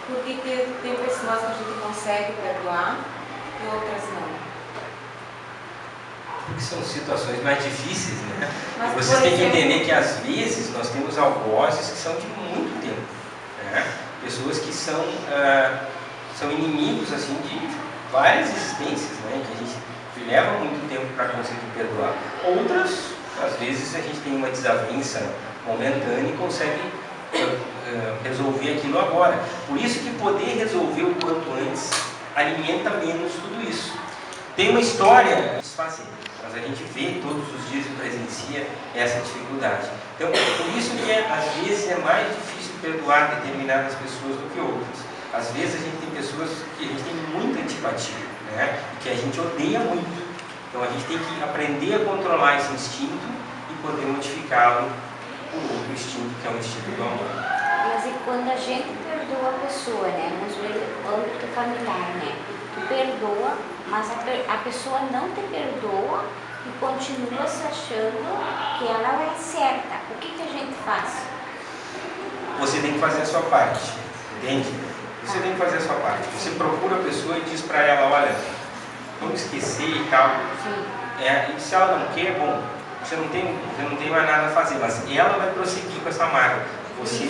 Por que tem pessoas que a gente consegue perdoar e outras não? Porque são situações mais difíceis, né? Mas, vocês têm que entender que às vezes nós temos algozes que são de muito tempo, né? Pessoas que são inimigos assim, de várias existências, né? Que a gente leva muito tempo para conseguir perdoar. Outras, às vezes, a gente tem uma desavença momentânea e consegue resolver aquilo agora. Por isso que poder resolver o quanto antes alimenta menos tudo isso. Tem uma história fácil, mas a gente vê todos os dias e presencia essa dificuldade. Então, por isso que às vezes é mais difícil perdoar determinadas pessoas do que outras. Às vezes a gente tem pessoas que a gente tem muita antipatia, né? E que a gente odeia muito. Então a gente tem que aprender a controlar esse instinto e poder modificá-lo por outro instinto, que é o instinto do amor. Mas e quando a gente perdoa a pessoa, né? Vamos ver o âmbito familiar, né? Tu perdoa, mas a pessoa não te perdoa e continua se achando que ela é certa. O que a gente faz? Você tem que fazer a sua parte, entende? Você tem que fazer a sua parte. Você procura a pessoa e diz para ela, olha, vamos esquecer e tal. E se ela não quer, bom, você não tem mais nada a fazer, mas ela vai prosseguir com essa mágoa. Você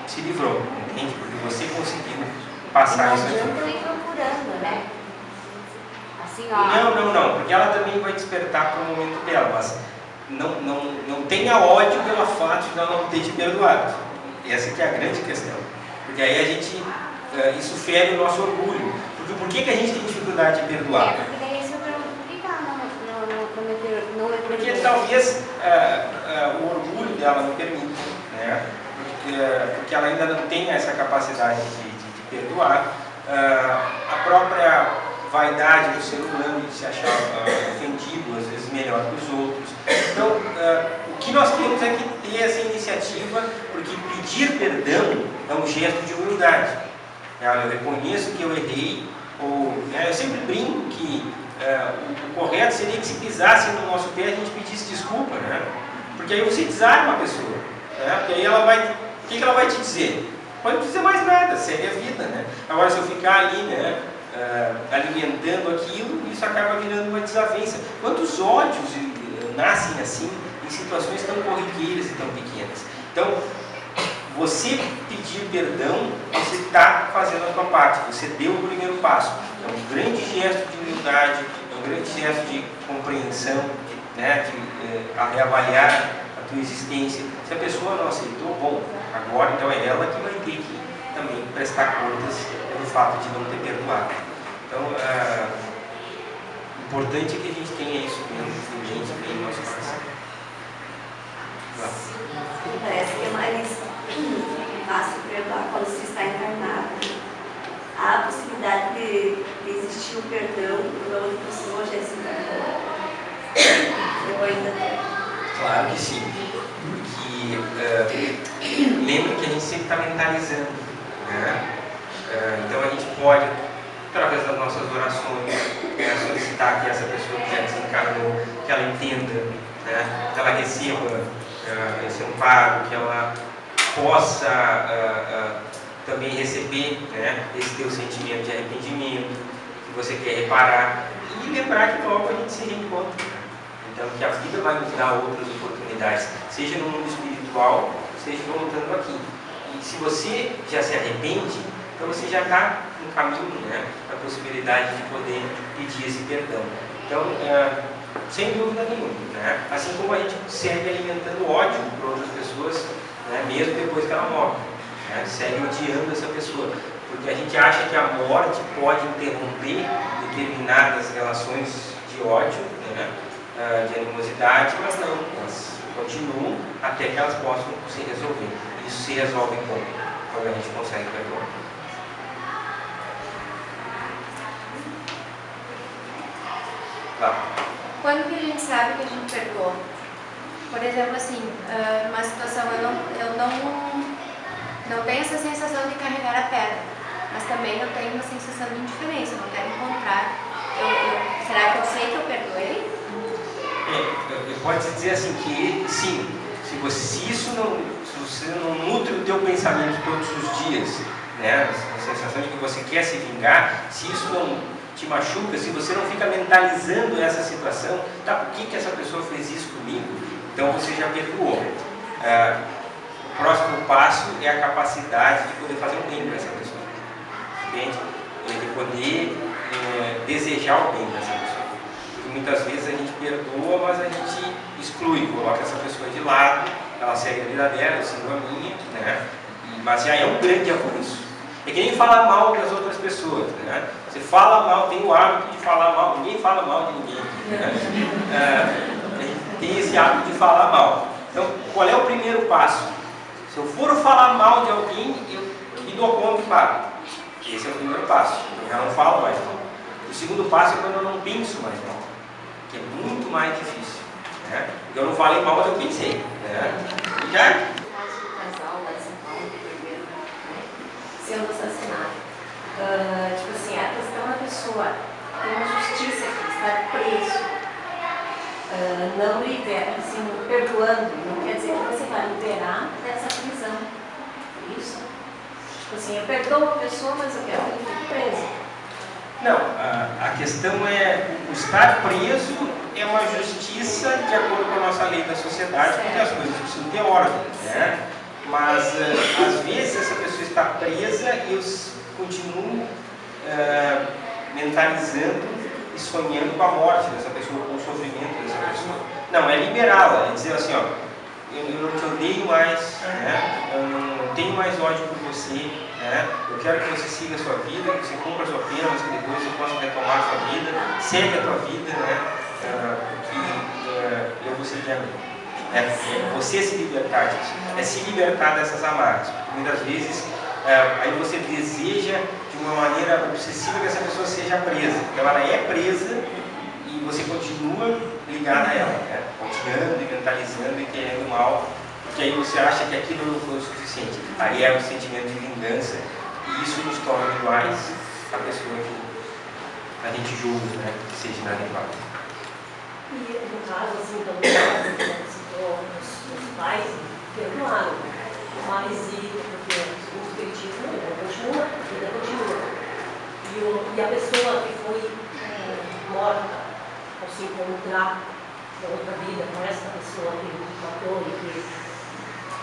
se livrou, entende? Porque você conseguiu passar isso aqui. Não adianta eu ir procurando, né? Assim, ó. Não, porque ela também vai despertar para o momento dela, mas não tenha ódio pelo fato de ela não ter te perdoado. Essa que é a grande questão. Porque aí a gente, isso fere o nosso orgulho. Porque por que a gente tem dificuldade de perdoar? Porque daí se eu pergunto, por que ela não me Porque perdoou? talvez o orgulho dela não permita, né? Porque ela ainda não tem essa capacidade de perdoar. A própria vaidade do ser humano de se achar ofendido, às vezes melhor que os outros. Então, o que nós temos é que ter essa iniciativa, porque pedir perdão é um gesto de humildade. Eu reconheço que eu errei, eu sempre brinco que o correto seria que se pisasse no nosso pé a gente pedisse desculpa, né? Porque aí você desarma a pessoa, né? Porque aí ela vai, o que ela vai te dizer? Pode não dizer mais nada, segue a vida, né? Agora se eu ficar ali, né, alimentando aquilo, isso acaba virando uma desavença. Quantos ódios nascem assim, em situações tão corriqueiras e tão pequenas? Então, você pedir perdão, você está fazendo a sua parte, você deu o primeiro passo. É um grande gesto de humildade, é um grande gesto de compreensão, né, de reavaliar a tua existência. Se a pessoa não aceitou, bom, agora então é ela que vai ter que também prestar contas pelo fato de não ter perdoado. Então, o importante é que a gente tenha isso em mente, bem no nosso coração. Parece que é mais fácil perdoar quando se está encarnado. Há a possibilidade de existir um perdão quando a outra pessoa já se encarnou? Eu ainda tenho. Claro que sim. Porque lembra que a gente sempre está mentalizando, né? Então a gente pode, através das nossas orações, solicitar que essa pessoa que já desencarnou, que ela entenda, né? Que ela receba esse amparo, que ela possa também receber, né, esse teu sentimento de arrependimento, que você quer reparar, e lembrar que logo a gente se reencontra. Então, que a vida vai nos dar outras oportunidades, seja no mundo espiritual, seja voltando aqui. E se você já se arrepende, então você já está no caminho, né, da possibilidade de poder pedir esse perdão. Então, sem dúvida nenhuma, né? Assim como a gente segue alimentando ódio por outras pessoas, né, mesmo depois que ela morre, né? Segue odiando essa pessoa, porque a gente acha que a morte pode interromper determinadas relações de ódio, né, de animosidade, mas não, elas continuam até que elas possam se resolver. Isso se resolve quando a gente consegue perdoar. Quando que a gente sabe que a gente perdoou? Por exemplo, assim, numa situação eu não tenho essa sensação de carregar a pedra, mas também eu tenho uma sensação de indiferença, eu não quero encontrar. Será que eu sei que eu perdoei? Pode-se dizer assim que sim, se você não nutre o teu pensamento todos os dias, né, a sensação de que você quer se vingar, se isso não te machuca, se você não fica mentalizando essa situação, tá, por que essa pessoa fez isso comigo? Então você já perdoou. O próximo passo é a capacidade de poder fazer um bem para essa pessoa, entende? De poder desejar o bem para essa pessoa. Porque muitas vezes a gente perdoa, mas a gente exclui, coloca essa pessoa de lado, ela segue a vida dela, eu sigo a minha, né? Mas já é um grande avanço. É que nem falar mal das outras pessoas, né? Você fala mal, tem o hábito de falar mal, ninguém fala mal de ninguém, né? Tem esse hábito de falar mal. Então, qual é o primeiro passo? Se eu for falar mal de alguém, eu me dou conta e paro. Esse é o primeiro passo, eu já não falo mais mal. O segundo passo é quando eu não penso mais mal, que é muito mais difícil, né? Eu não falei mal, mas eu pensei, né? E já sendo assassinado. Tipo assim, a questão da pessoa tem uma justiça aqui, está preso. assim, eu perdoo a pessoa, mas eu quero que ele fique preso. Não, a questão é, o estar preso é uma justiça de acordo com a nossa lei da sociedade, porque as coisas precisam ter ordem, né? Mas, às vezes, essa pessoa está presa e eu continuo mentalizando e sonhando com a morte dessa pessoa, com o sofrimento dessa pessoa. Não, é liberá-la, é dizer assim, ó, eu não te odeio mais, né? Eu não tenho mais ódio por você, né? Eu quero que você siga a sua vida, que você cumpra a sua pena, mas que depois você possa retomar a sua vida, segue a tua vida, né? Eu vou seguir a minha. Você se libertar disso, é se libertar dessas amarras. Muitas vezes, aí você deseja de uma maneira obsessiva que essa pessoa seja presa. Então ela é presa e você continua ligado a ela, né? Continuando e mentalizando e querendo mal, porque aí você acha que aquilo não foi o suficiente. Aí é o sentimento de vingança e isso nos torna iguais à pessoa que a gente julga, né? Que seja inadequada. E no caso, assim, também, os pais perdoaram, mas porque o espiritismo continua, a vida continua. E a pessoa que foi morta ao se encontrar na outra vida com essa pessoa que matou e que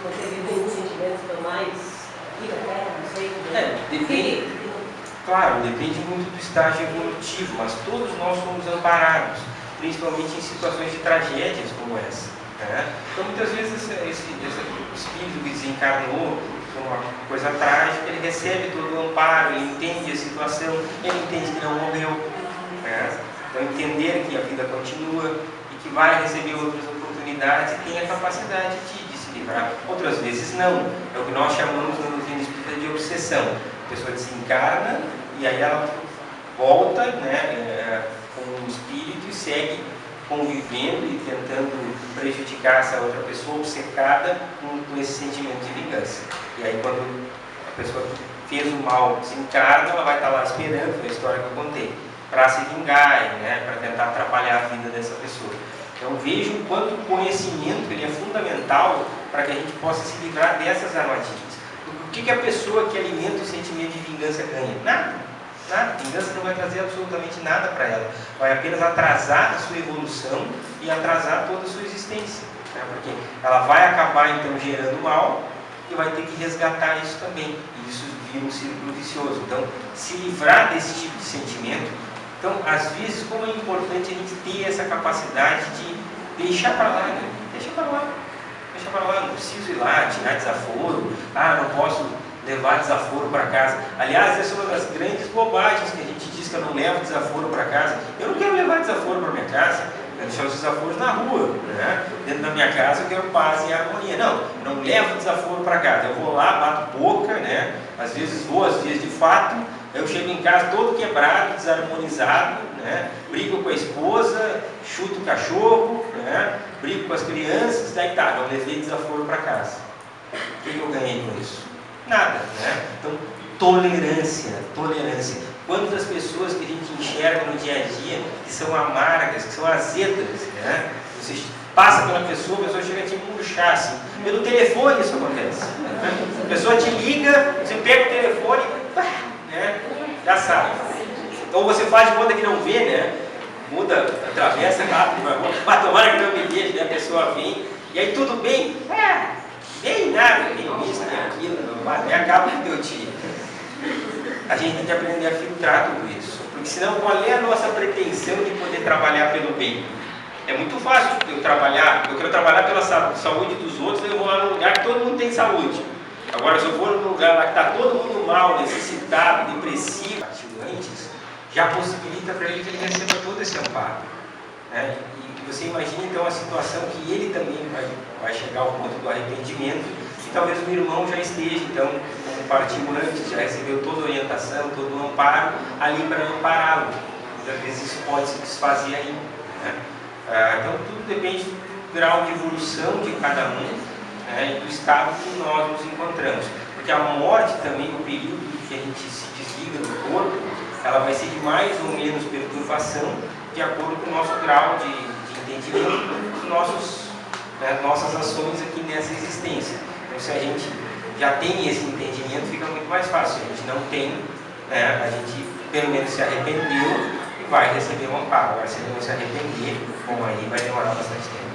não teve nenhum sentimento por mais vida eterna, não sei. Depende, claro, depende muito do estágio evolutivo, mas todos nós somos amparados, principalmente em situações de tragédias como essa. Né? Então, muitas vezes, esse espírito que desencarnou por uma coisa trágica, ele recebe todo o amparo, ele entende a situação, ele entende que não morreu. Né? Então, entender que a vida continua e que vai receber outras oportunidades e tem a capacidade de se livrar. Outras vezes, não. É o que nós chamamos no doutrina espírita de obsessão. A pessoa desencarna e aí ela volta, né, com o espírito e segue convivendo e tentando prejudicar essa outra pessoa, obcecada com esse sentimento de vingança. E aí, quando a pessoa que fez o mal desencarna, ela vai estar lá esperando, foi a história que eu contei, para se vingar, né, para tentar atrapalhar a vida dessa pessoa. Então, vejo o quanto o conhecimento ele é fundamental para que a gente possa se livrar dessas armadilhas. O que a pessoa que alimenta o sentimento de vingança ganha? Nada. Nada. A vingança não vai trazer absolutamente nada para ela. Vai apenas atrasar a sua evolução e atrasar toda a sua existência. Né? Porque ela vai acabar, então, gerando mal e vai ter que resgatar isso também. E isso vira um círculo vicioso. Então, se livrar desse tipo de sentimento. Então, às vezes, como é importante a gente ter essa capacidade de deixar para lá, né? Deixa para lá. Deixa para lá. Não preciso ir lá, tirar desaforo. Não posso levar desaforo para casa. Aliás, essa é uma das grandes bobagens que a gente diz que eu não levo desaforo para casa. Eu não quero levar desaforo para minha casa, eu quero deixar os desaforos na rua, né? Dentro da minha casa eu quero paz e harmonia. Não, eu não levo desaforo para casa. Eu vou lá, bato boca, né? Às vezes vou, às vezes de fato. Eu chego em casa todo quebrado, desarmonizado, né? Brigo com a esposa, chuto o cachorro, né? Brigo com as crianças, daí tá, não levei desaforo para casa. O que eu ganhei com isso? Nada, né? Então, tolerância. Quantas pessoas que a gente enxerga no dia a dia que são amargas, que são azedas, né? Você passa pela pessoa, a pessoa chega a te murchar, assim. Pelo telefone isso acontece. Né? A pessoa te liga, você pega o telefone, né? Já sabe. Ou você faz de conta que não vê, né? Muda, atravessa rápido, vai tomar que não me veja, né? A pessoa vem, e aí tudo bem? Nem nada, nem isso, nem aquilo, até acaba com o teu dia. A gente tem que aprender a filtrar tudo isso, porque senão qual é a nossa pretensão de poder trabalhar pelo bem? É muito fácil eu trabalhar, eu quero trabalhar pela saúde dos outros, eu vou lá num lugar que todo mundo tem saúde. Agora, se eu for num lugar lá que está todo mundo mal, necessitado, depressivo, antes, já possibilita para ele que ele receba todo esse amparo. Né? E você imagina então a situação que ele também vai chegar ao ponto do arrependimento, e talvez o irmão já esteja, então, como partiu antes, já recebeu toda a orientação, todo o amparo, ali para ampará-lo. Muitas vezes isso pode se desfazer aí. Né? Então, tudo depende do grau de evolução de cada um, né, e do estado que nós nos encontramos. Porque a morte também, o período que a gente se desliga do corpo, ela vai ser de mais ou menos perturbação, de acordo com o nosso grau de entendimento, nossas ações aqui nessa existência. Então, se a gente já tem esse entendimento, fica muito mais fácil. Se a gente não tem, né, a gente pelo menos se arrependeu e vai receber um amparo. Agora, se ele não se arrepender, bom, aí vai demorar bastante tempo.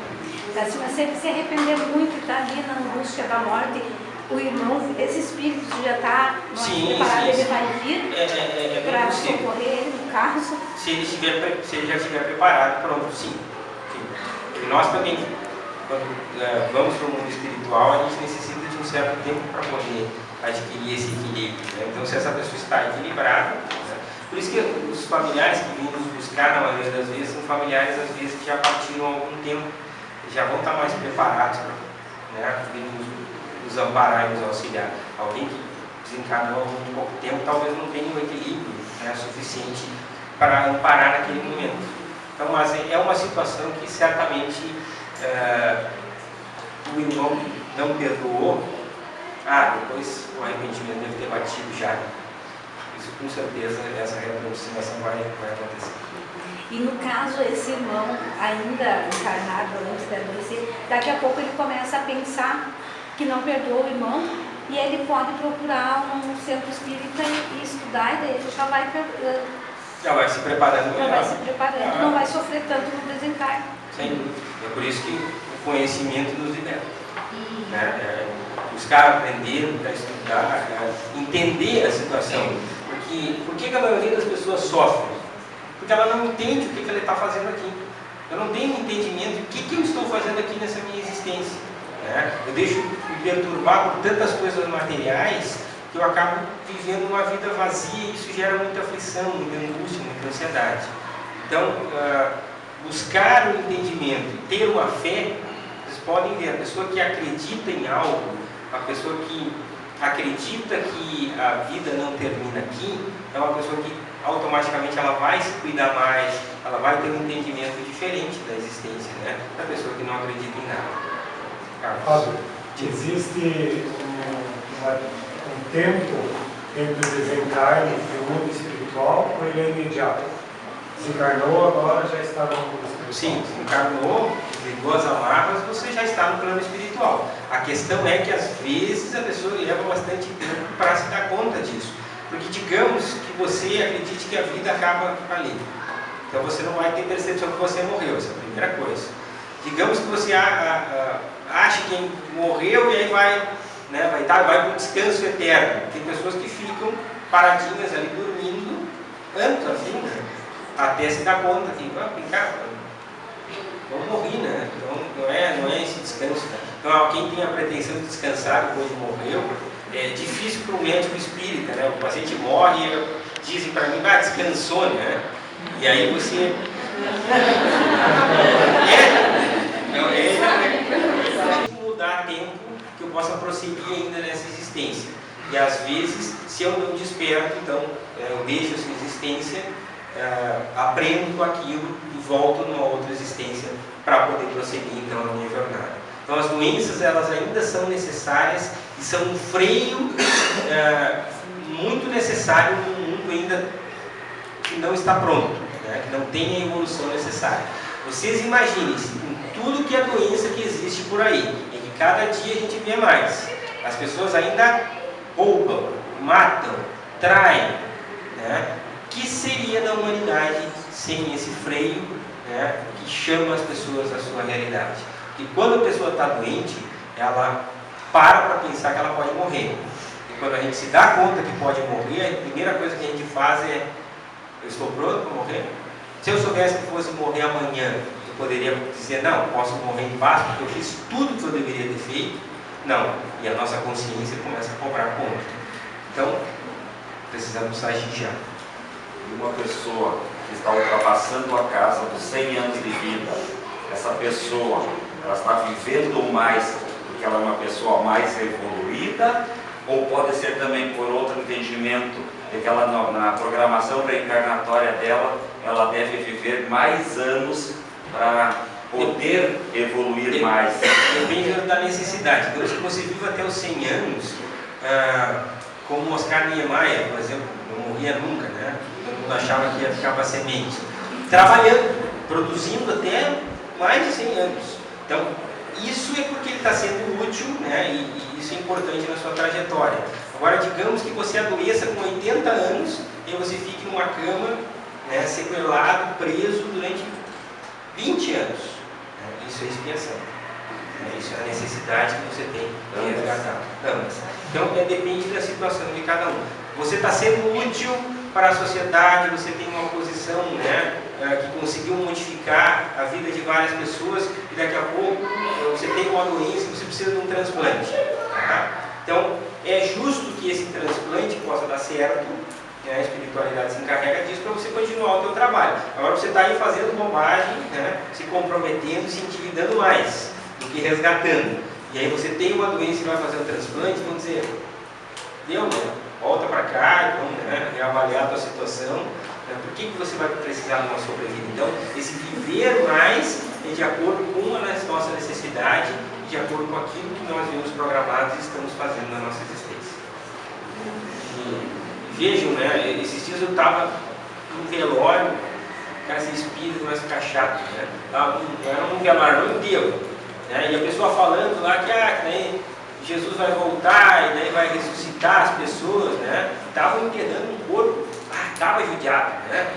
Mas se você se arrepender muito e está ali na angústia da morte, o irmão, esse espírito já está preparado, ele vai vir para socorrer ele no caso? Se ele já estiver preparado, pronto, sim. E nós também, quando vamos para o mundo espiritual, a gente necessita de um certo tempo para poder adquirir esse equilíbrio. Né? Então, se essa pessoa está equilibrada, né? Por isso que os familiares que vêm nos buscar, na maioria das vezes, são familiares, às vezes, que já partiram há algum tempo, já vão estar mais preparados para, né, nos amparar e nos auxiliar. Alguém que desencarnou há muito pouco tempo, talvez não tenha o equilíbrio, né, suficiente para amparar naquele momento. Então, mas é uma situação que certamente o irmão não perdoou. Depois o arrependimento deve ter batido já. Isso, com certeza, essa reaproximação vai acontecer. E no caso, esse irmão ainda encarnado antes de adoecer, daqui a pouco ele começa a pensar que não perdoou o irmão e ele pode procurar um centro espírita e estudar, e daí ele já vai se preparando melhor. Não vai sofrer tanto no desencarne. Sem dúvida. É por isso que o conhecimento nos liberta. Né? Buscar aprender, buscar estudar, entender a situação. Por que a maioria das pessoas sofre? Porque ela não entende o que ela está fazendo aqui. Eu não tenho entendimento do que eu estou fazendo aqui nessa minha existência. Né? Eu deixo me perturbar por tantas coisas materiais que eu acabo vivendo uma vida vazia e isso gera muita aflição, muita angústia, muita ansiedade. Então, buscar o entendimento e ter uma fé, vocês podem ver, a pessoa que acredita em algo, a pessoa que acredita que a vida não termina aqui, é uma pessoa que automaticamente ela vai se cuidar mais, ela vai ter um entendimento diferente da existência, né, da pessoa que não acredita em nada. Fábio, existe um tempo entre o desencarne e o mundo espiritual, ou ele é imediato? Desencarnou, agora já está no mundo espiritual? Sim, desencarnou, desligou as amarras, você já está no plano espiritual. A questão é que às vezes a pessoa leva bastante tempo para se dar conta disso. Porque digamos que você acredite que a vida acaba ali. Então você não vai ter percepção que você morreu, essa é a primeira coisa. Digamos que você acha que morreu e aí vai para um descanso eterno. Tem pessoas que ficam paradinhas ali dormindo, tanto assim, né? Até se dar conta que eu morri, né? Então não é esse descanso. Né? Então quem tem a pretensão de descansar depois de morreu, é difícil para o médico espírita, né? O paciente morre e dizem para mim, descansou, né? E aí você... mudar tempo que eu possa prosseguir ainda nessa existência. E às vezes, se eu não desperto, então eu deixo essa existência, aprendo com aquilo e volto numa outra existência para poder prosseguir então a minha jornada. Então as doenças elas ainda são necessárias e são um freio muito necessário num mundo ainda que não está pronto, né? Que não tem a evolução necessária. Vocês imaginem-se com tudo que é doença que existe por aí, em que cada dia a gente vê mais. As pessoas ainda roubam, matam, traem, né? O que seria da humanidade sem esse freio, né, que chama as pessoas à sua realidade? Porque quando a pessoa está doente, ela para pensar que ela pode morrer. E quando a gente se dá conta que pode morrer, a primeira coisa que a gente faz é: eu estou pronto para morrer? Se eu soubesse que fosse morrer amanhã, eu poderia dizer: não, posso morrer em paz porque eu fiz tudo que eu deveria ter feito? Não. E a nossa consciência começa a cobrar conta. Então, precisamos agir já. Uma pessoa que está ultrapassando a casa dos 100 anos de vida, essa pessoa, ela está vivendo mais porque ela é uma pessoa mais evoluída, ou pode ser também por outro entendimento de que ela, na programação reencarnatória dela, ela deve viver mais anos para poder evoluir mais? Depende da necessidade. Então, se você vive até os 100 anos, como Oscar Niemeyer, por exemplo, não morria nunca, né? Todo mundo achava que ia ficar para semente. Trabalhando, produzindo até mais de 100 anos. Então, isso é porque ele está sendo útil, né? E isso é importante na sua trajetória. Agora, digamos que você adoeça com 80 anos e você fique numa cama, né, sequelado, preso durante 20 anos. Isso é expiação. Isso é a necessidade que você tem de resgatar. Então, depende da situação de cada um. Você está sendo útil para a sociedade, você tem uma posição, né, que conseguiu modificar a vida de várias pessoas e daqui a pouco você tem uma doença e você precisa de um transplante. Tá? Então, é justo que esse transplante possa dar certo, né? A espiritualidade se encarrega disso para você continuar o teu trabalho. Agora você está aí fazendo bobagem, né? Se comprometendo, se endividando mais do que resgatando. E aí você tem uma doença e vai fazer um transplante, vão dizer, deu, né? Volta para cá, então, né? Reavaliar a tua situação. Por que você vai precisar de uma sobrevida? Então, esse viver mais é de acordo com a nossa necessidade, de acordo com aquilo que nós vimos programados e estamos fazendo na nossa existência. E vejam, né? Esses dias eu estava num velório, o cara se espírito, vai ficar chato, né? Era um velório, não deu. Né? E a pessoa falando lá que né, Jesus vai voltar e daí vai ressuscitar as pessoas, né? Estavam entregando um corpo. Estava judiado, né?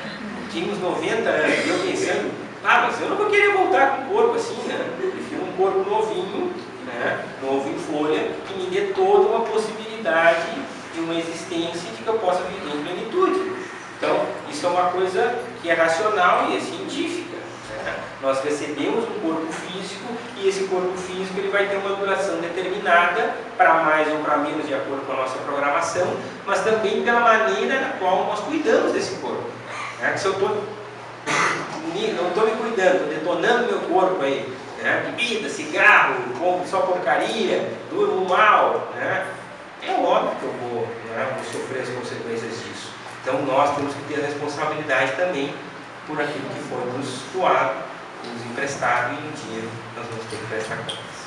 Tínhamos 90 anos, eu pensando, mas eu não vou querer voltar com um corpo assim, né? Eu prefiro um corpo novinho, né? Novo em folha, que me dê toda uma possibilidade de uma existência de que eu possa viver em plenitude. Então, isso é uma coisa que é racional e é científica. Né? Nós recebemos um corpo físico e esse corpo físico ele vai ter uma duração determinada, para mais ou para menos, de acordo com a nossa programação, mas também pela maneira na qual nós cuidamos desse corpo. Né? Se eu não estou me cuidando, estou detonando meu corpo aí, né? Bebida, cigarro, como só porcaria, durmo mal, né? É óbvio que eu vou sofrer as consequências disso. Então nós temos que ter a responsabilidade também por aquilo que foi nos doado, nos emprestado, e um dia nós vamos ter que prestar contas.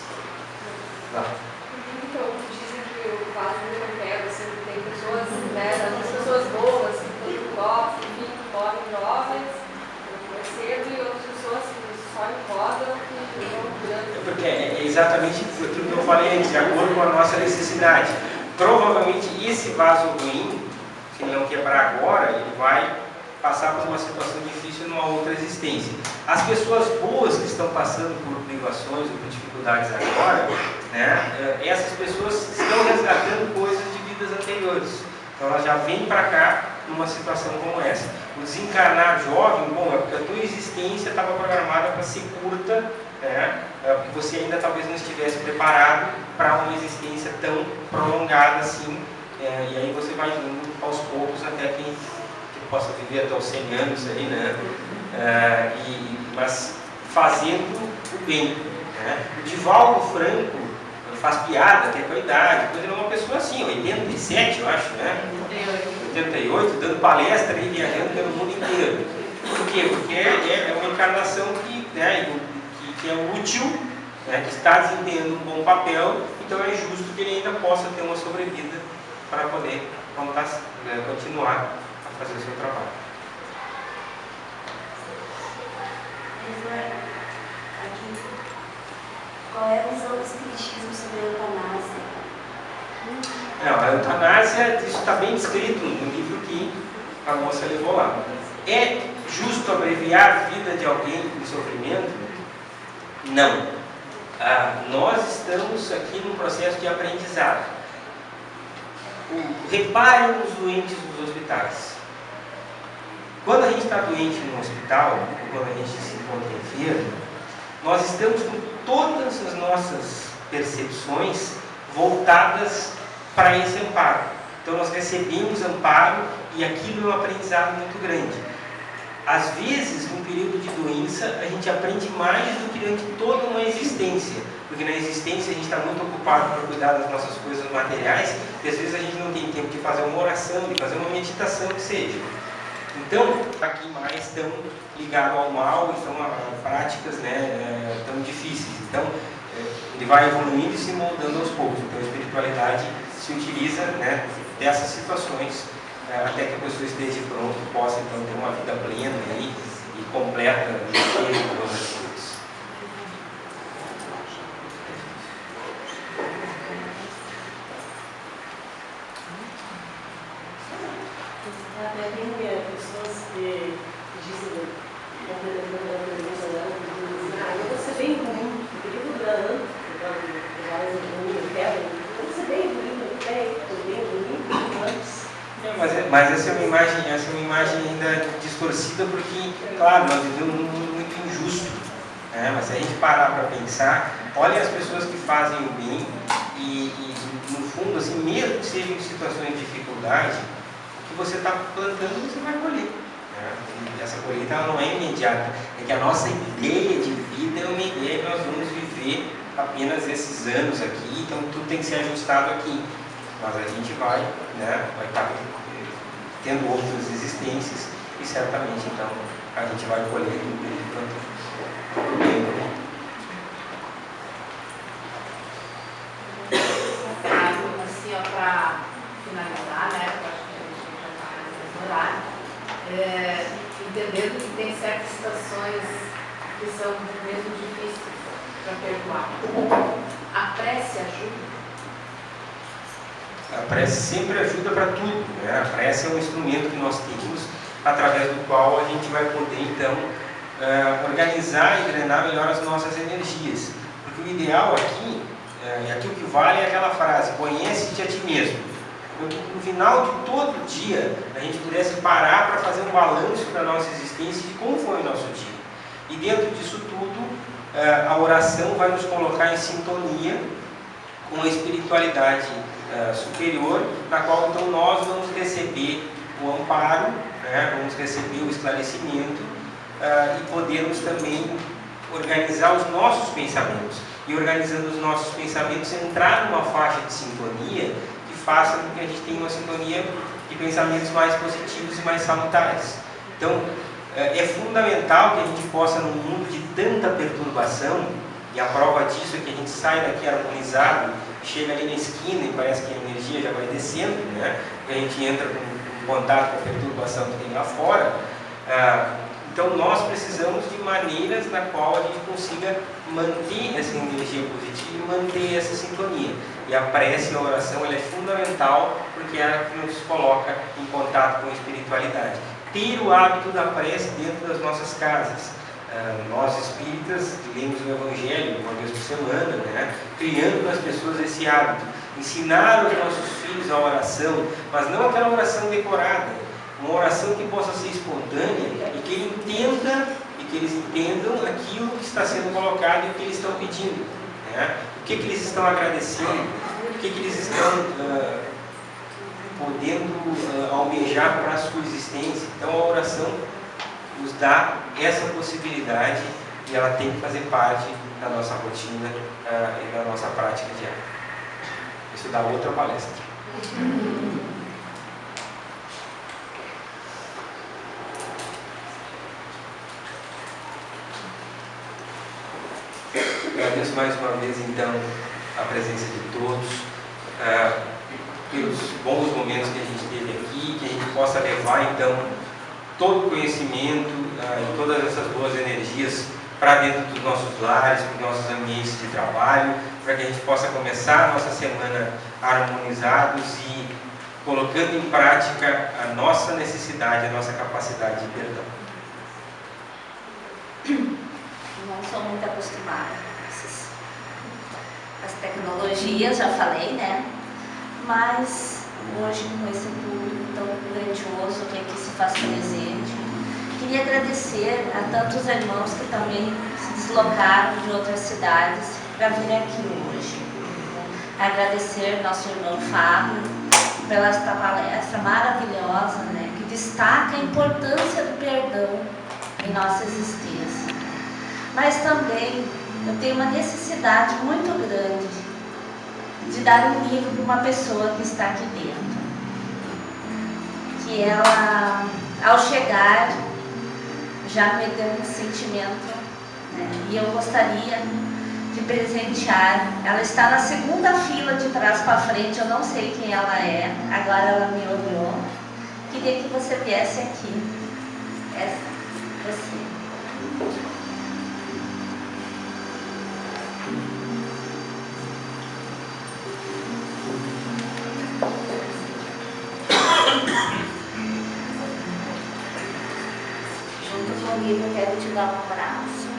Então, dizem que o vaso não pega, sempre tem pessoas, né, as pessoas boas, que gostam, enfim, morrem jovens, mais cedo, e outras pessoas que só incomodam, que vão durante. Porque é exatamente aquilo que eu falei antes, de acordo com a nossa necessidade. Provavelmente esse vaso ruim, se não quebrar agora, ele vai passar por uma situação difícil numa outra existência. As pessoas boas que estão passando por privações ou por dificuldades agora, né, essas pessoas estão resgatando coisas de vidas anteriores. Então elas já vêm para cá numa situação como essa. O desencarnar jovem, bom, é porque a tua existência estava programada para ser curta, né, porque você ainda talvez não estivesse preparado para uma existência tão prolongada assim, e aí você vai indo aos poucos até que possa viver até os 100 anos aí, né? Mas fazendo o bem. Né? O Divaldo Franco faz piada até com a idade, depois ele é uma pessoa assim, 87, eu acho, né? 88, dando palestra e viajando pelo mundo inteiro. Por quê? Porque é uma encarnação que é útil, né? Que está desempenhando um bom papel, então é justo que ele ainda possa ter uma sobrevida para poder continuar fazer o seu trabalho. Aqui, qual é a visão do Espiritismo sobre a eutanásia? Não, a eutanásia, isso está bem descrito no livro que a moça levou lá. É justo abreviar a vida de alguém em sofrimento? Não. Nós estamos aqui num processo de aprendizado. Reparem nos doentes dos hospitais. Quando a gente está doente no hospital, ou quando a gente se encontra enfermo, nós estamos com todas as nossas percepções voltadas para esse amparo. Então nós recebemos amparo e aquilo é um aprendizado muito grande. Às vezes, num período de doença, a gente aprende mais do que durante toda uma existência. Porque na existência a gente está muito ocupado para cuidar das nossas coisas materiais e às vezes a gente não tem tempo de fazer uma oração, de fazer uma meditação que seja. Então, aqui mais tão ligado ao mal e são práticas, né, tão difíceis. Então, ele vai evoluindo e se moldando aos poucos. Então, a espiritualidade se utiliza, né, dessas situações até que a pessoa esteja pronta e possa então ter uma vida plena aí, e completa de todas as coisas. Até tem pessoas que dizem, complementando a pergunta dela, eu vou ser bem ruim, o período do ano, eu vou ser bem ruim, bem ruim, antes. Mas essa é uma imagem ainda distorcida, porque, claro, nós vivemos num mundo muito injusto, né? Mas se a gente parar para pensar, olhem as pessoas que fazem o bem e no fundo, assim, mesmo que sejam em situações de dificuldade, o que você está plantando, você vai colher, né? E essa colheita ela não é imediata, é que a nossa ideia de vida é uma ideia que nós vamos viver apenas esses anos aqui, então tudo tem que ser ajustado aqui. Mas a gente vai, né, vai estar tendo outras existências e certamente então a gente vai colher tudo bem. Assim, para finalizar, né, eu acho que a gente já está mais no horário, entendendo que tem certas situações que são mesmo difíceis para perdoar. A prece ajuda? A prece sempre ajuda para tudo, né? A prece é um instrumento que nós temos através do qual a gente vai poder então organizar e drenar melhor as nossas energias, porque o ideal aqui, e aqui o que vale é aquela frase: conhece-te a ti mesmo. Porque no final de todo dia a gente pudesse parar para fazer um balanço da nossa existência de como foi o nosso dia, e dentro disso tudo a oração vai nos colocar em sintonia com a espiritualidade superior, na qual então nós vamos receber o amparo, né? Vamos receber o esclarecimento e podermos também organizar os nossos pensamentos, e organizando os nossos pensamentos entrar numa faixa de sintonia que faça com que a gente tenha uma sintonia de pensamentos mais positivos e mais salutares. Então é fundamental que a gente possa, num mundo de tanta perturbação, e a prova disso é que a gente sai daqui harmonizado, chega ali na esquina e parece que a energia já vai descendo, né? A gente entra com contato com a perturbação que tem lá fora. Então nós precisamos de maneiras na qual a gente consiga manter essa energia positiva e manter essa sintonia. E a prece e a oração ela é fundamental, porque ela nos coloca em contato com a espiritualidade. Ter o hábito da prece dentro das nossas casas. Nós espíritas lemos o Evangelho uma vez por semana, né? Criando nas pessoas esse hábito, ensinar os nossos filhos a oração, mas não aquela oração decorada, uma oração que possa ser espontânea e que eles entendam aquilo que está sendo colocado e o que eles estão pedindo, né? O que eles estão agradecendo, o que eles estão podendo almejar para a sua existência. Então a oração nos dá essa possibilidade e ela tem que fazer parte da nossa rotina e da nossa prática diária. Isso dá outra palestra. Agradeço mais uma vez então a presença de todos, pelos bons momentos que a gente teve aqui, que a gente possa levar então todo o conhecimento e todas essas boas energias para dentro dos nossos lares, para os nossos ambientes de trabalho, para que a gente possa começar a nossa semana harmonizados e colocando em prática a nossa necessidade, a nossa capacidade de perdão. Não sou muito acostumada com as tecnologias, já falei, né? Mas hoje, com esse público tão grandioso que aqui se faz presente, queria agradecer a tantos irmãos que também se deslocaram de outras cidades para vir aqui hoje. Agradecer nosso irmão Fábio pela esta palestra maravilhosa, né, que destaca a importância do perdão em nossa existência. Mas também eu tenho uma necessidade muito grande de dar um livro para uma pessoa que está aqui dentro. Que ela, ao chegar, já me deu um sentimento, né? E eu gostaria de presentear. Ela está na segunda fila de trás para frente, eu não sei quem ela é, agora ela me olhou. Queria que você viesse aqui. Você. livre, eu quero te dar um abraço.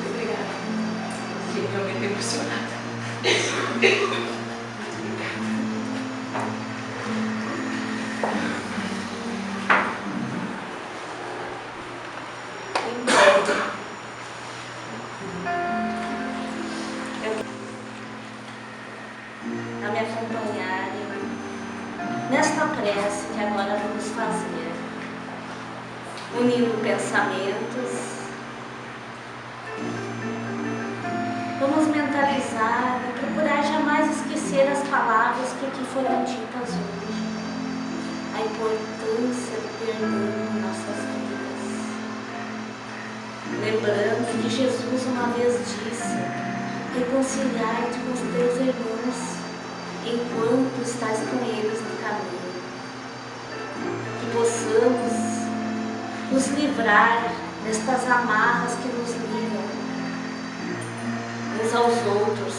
Obrigada. Fiquei realmente emocionada. A me acompanharem nesta prece que agora vamos fazer, unindo pensamentos. Vamos mentalizar e procurar jamais esquecer as palavras que aqui foram ditas hoje. A importância do perdão em nossas vidas. Lembrando que Jesus uma vez disse: reconciliar-te com os teus irmãos enquanto estás com eles no caminho. Que possamos nos livrar destas amarras que nos ligam uns aos outros,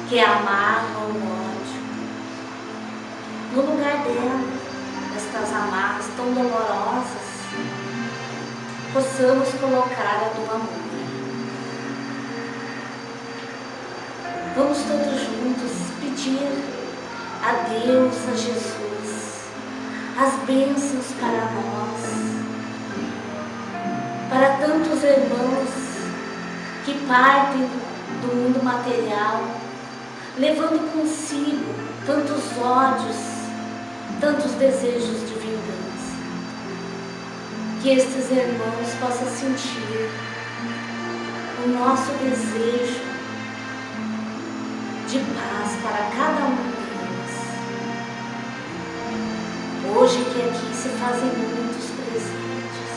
que é a mágoa ou o ódio. No lugar destas amarras tão dolorosas, possamos colocar a do amor. Vamos todos juntos pedir a Deus, a Jesus, as bênçãos para nós, para tantos irmãos que partem do mundo material, levando consigo tantos ódios, tantos desejos de vingança. Que estes irmãos possam sentir o nosso desejo de paz para cada um deles. Hoje que aqui se fazem muitos presentes,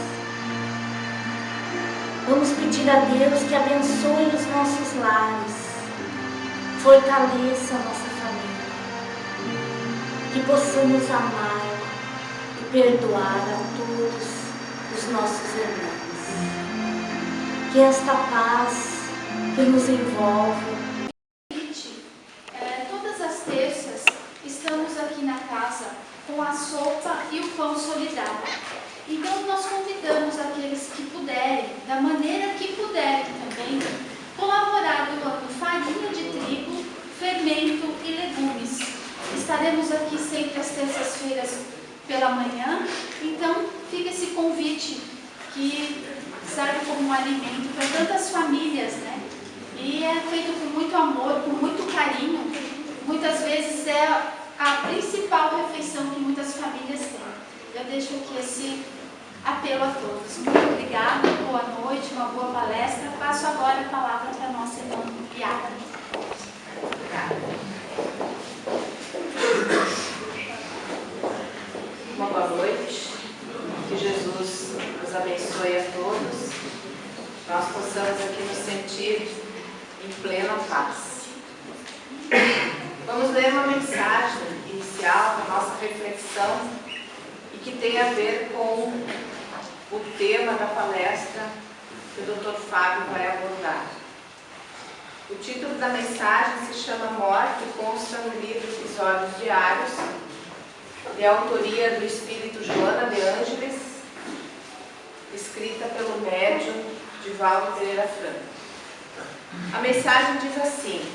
vamos pedir a Deus que abençoe os nossos lares, fortaleça a nossa família, que possamos amar e perdoar a todos os nossos irmãos. Que esta paz que nos envolve. Todas as terças estamos aqui na casa com a sopa e o pão solidário. Então nós convidamos aqueles que puderem, da maneira que puderem também, colaborar doando farinha de trigo, fermento e legumes. Estaremos aqui sempre às terças-feiras pela manhã, então fica esse convite que serve como um alimento para tantas famílias, né? E é feito com muito amor, com muito carinho. Muitas vezes é a principal refeição que muitas famílias têm. Eu deixo aqui esse apelo a todos. Muito obrigada, boa noite, uma boa palestra. Passo agora a palavra para a nossa irmã Yara. Obrigada. Uma boa noite. Que Jesus nos abençoe a todos. Nós possamos aqui nos sentir em plena paz. Vamos ler uma mensagem inicial da nossa reflexão e que tem a ver com o tema da palestra que o Dr. Fábio vai abordar. O título da mensagem se chama Morte, consta no livro Episódios Diários, de autoria do espírito Joana de Ângeles, escrita pelo médium Divaldo Pereira Franco. A mensagem diz assim: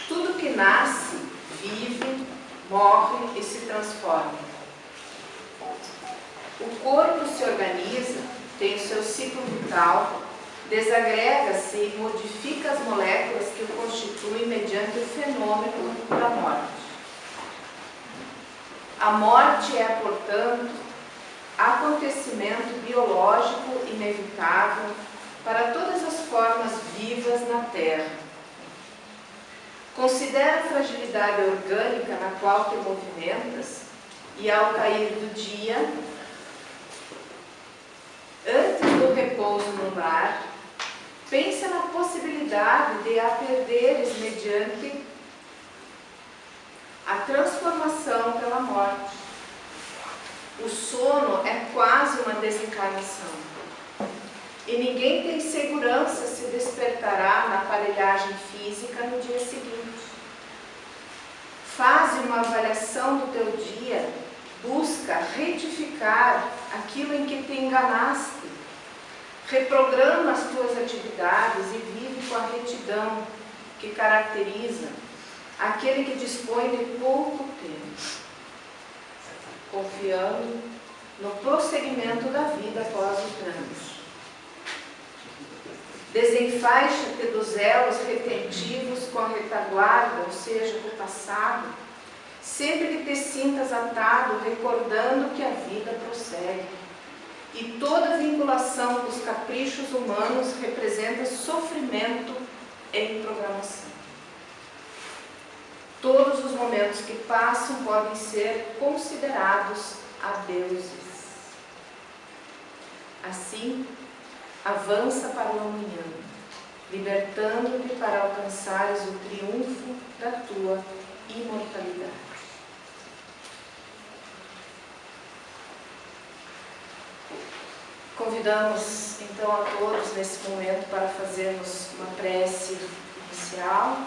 tudo que nasce, vive, morre e se transforma. O corpo se organiza, tem o seu ciclo vital, desagrega-se e modifica as moléculas que o constituem mediante o fenômeno da morte. A morte é, portanto, acontecimento biológico inevitável para todas as formas vivas na Terra. Considera a fragilidade orgânica na qual te movimentas e, ao cair do dia, antes do repouso no lar, pensa na possibilidade de a perderes mediante a transformação pela morte. O sono é quase uma desencarnação. E ninguém tem segurança se despertará na aparelhagem física no dia seguinte. Faze uma avaliação do teu dia, busca retificar aquilo em que te enganaste. Reprograma as tuas atividades e vive com a retidão que caracteriza aquele que dispõe de pouco tempo, confiando no prosseguimento da vida após o trânsito. Desenfaixa-te dos elos retentivos com a retaguarda, ou seja, com o passado, sempre que te sintas atado, recordando que a vida prossegue. E toda vinculação com os caprichos humanos representa sofrimento em programação. Todos os momentos que passam podem ser considerados adeuses. Assim, avança para o amanhã, libertando-te para alcançares o triunfo da tua imortalidade. Convidamos então a todos nesse momento para fazermos uma prece inicial.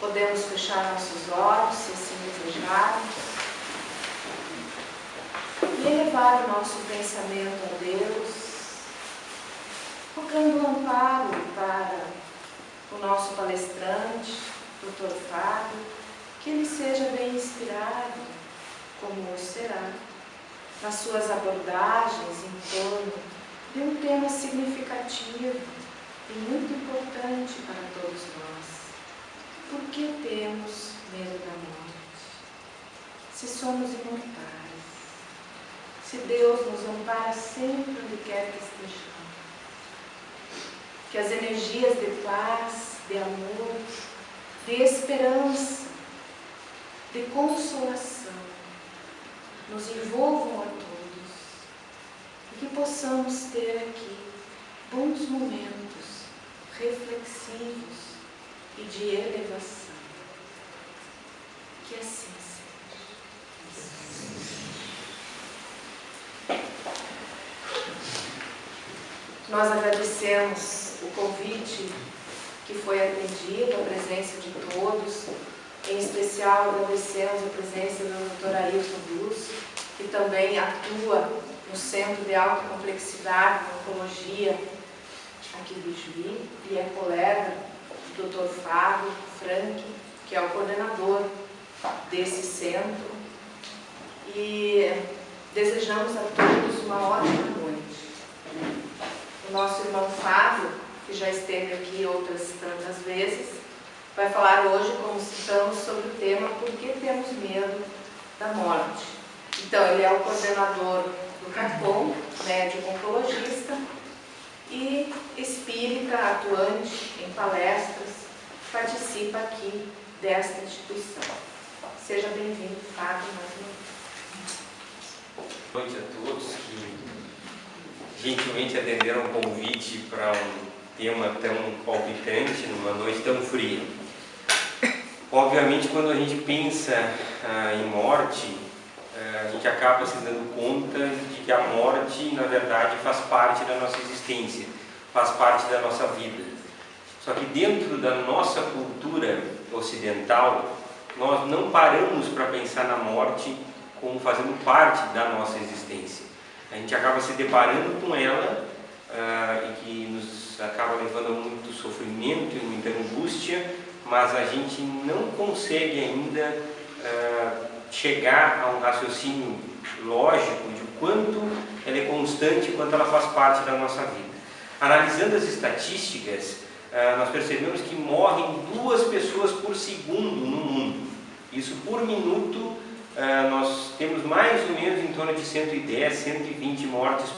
Podemos fechar nossos olhos, se assim desejarmos, e elevar o nosso pensamento a Deus, rogando um amparo para o nosso palestrante, Dr. Fábio, que ele seja bem inspirado, como hoje será, nas suas abordagens em torno de um tema significativo e muito importante para todos nós. Por que temos medo da morte? Se somos imortais, se Deus nos ampara sempre onde quer que estejamos, que as energias de paz, de amor, de esperança, de consolação nos envolvam a todos e que possamos ter aqui bons momentos reflexivos e de elevação. Que assim seja. Nós agradecemos o convite que foi atendido, a presença de todos. Em especial, agradecemos a presença do Dr. Ailton Luz, que também atua no Centro de Alta Complexidade de Oncologia aqui do Juí, e é colega do Dr. Fábio Frank, que é o coordenador desse centro. E desejamos a todos uma ótima noite. O nosso irmão Fábio, que já esteve aqui outras tantas vezes, vai falar hoje, como citamos, sobre o tema Por que temos medo da morte. Então, ele é o coordenador do CAPOM, médico oncologista, e espírita, atuante em palestras, participa aqui desta instituição. Seja bem-vindo, Fábio, mais uma vez. Boa noite a todos que gentilmente atenderam o convite para um tema tão palpitante, numa noite tão fria. Obviamente, quando a gente pensa em morte, a gente acaba se dando conta de que a morte, na verdade, faz parte da nossa existência, faz parte da nossa vida. Só que dentro da nossa cultura ocidental, nós não paramos para pensar na morte como fazendo parte da nossa existência. A gente acaba se deparando com ela e que nos acaba levando a muito sofrimento e muita angústia, mas a gente não consegue ainda chegar a um raciocínio lógico de quanto ela é constante, quanto ela faz parte da nossa vida. Analisando as estatísticas, nós percebemos que morrem 2 pessoas por segundo no mundo. Isso por minuto, nós temos mais ou menos em torno de 110, 120 mortes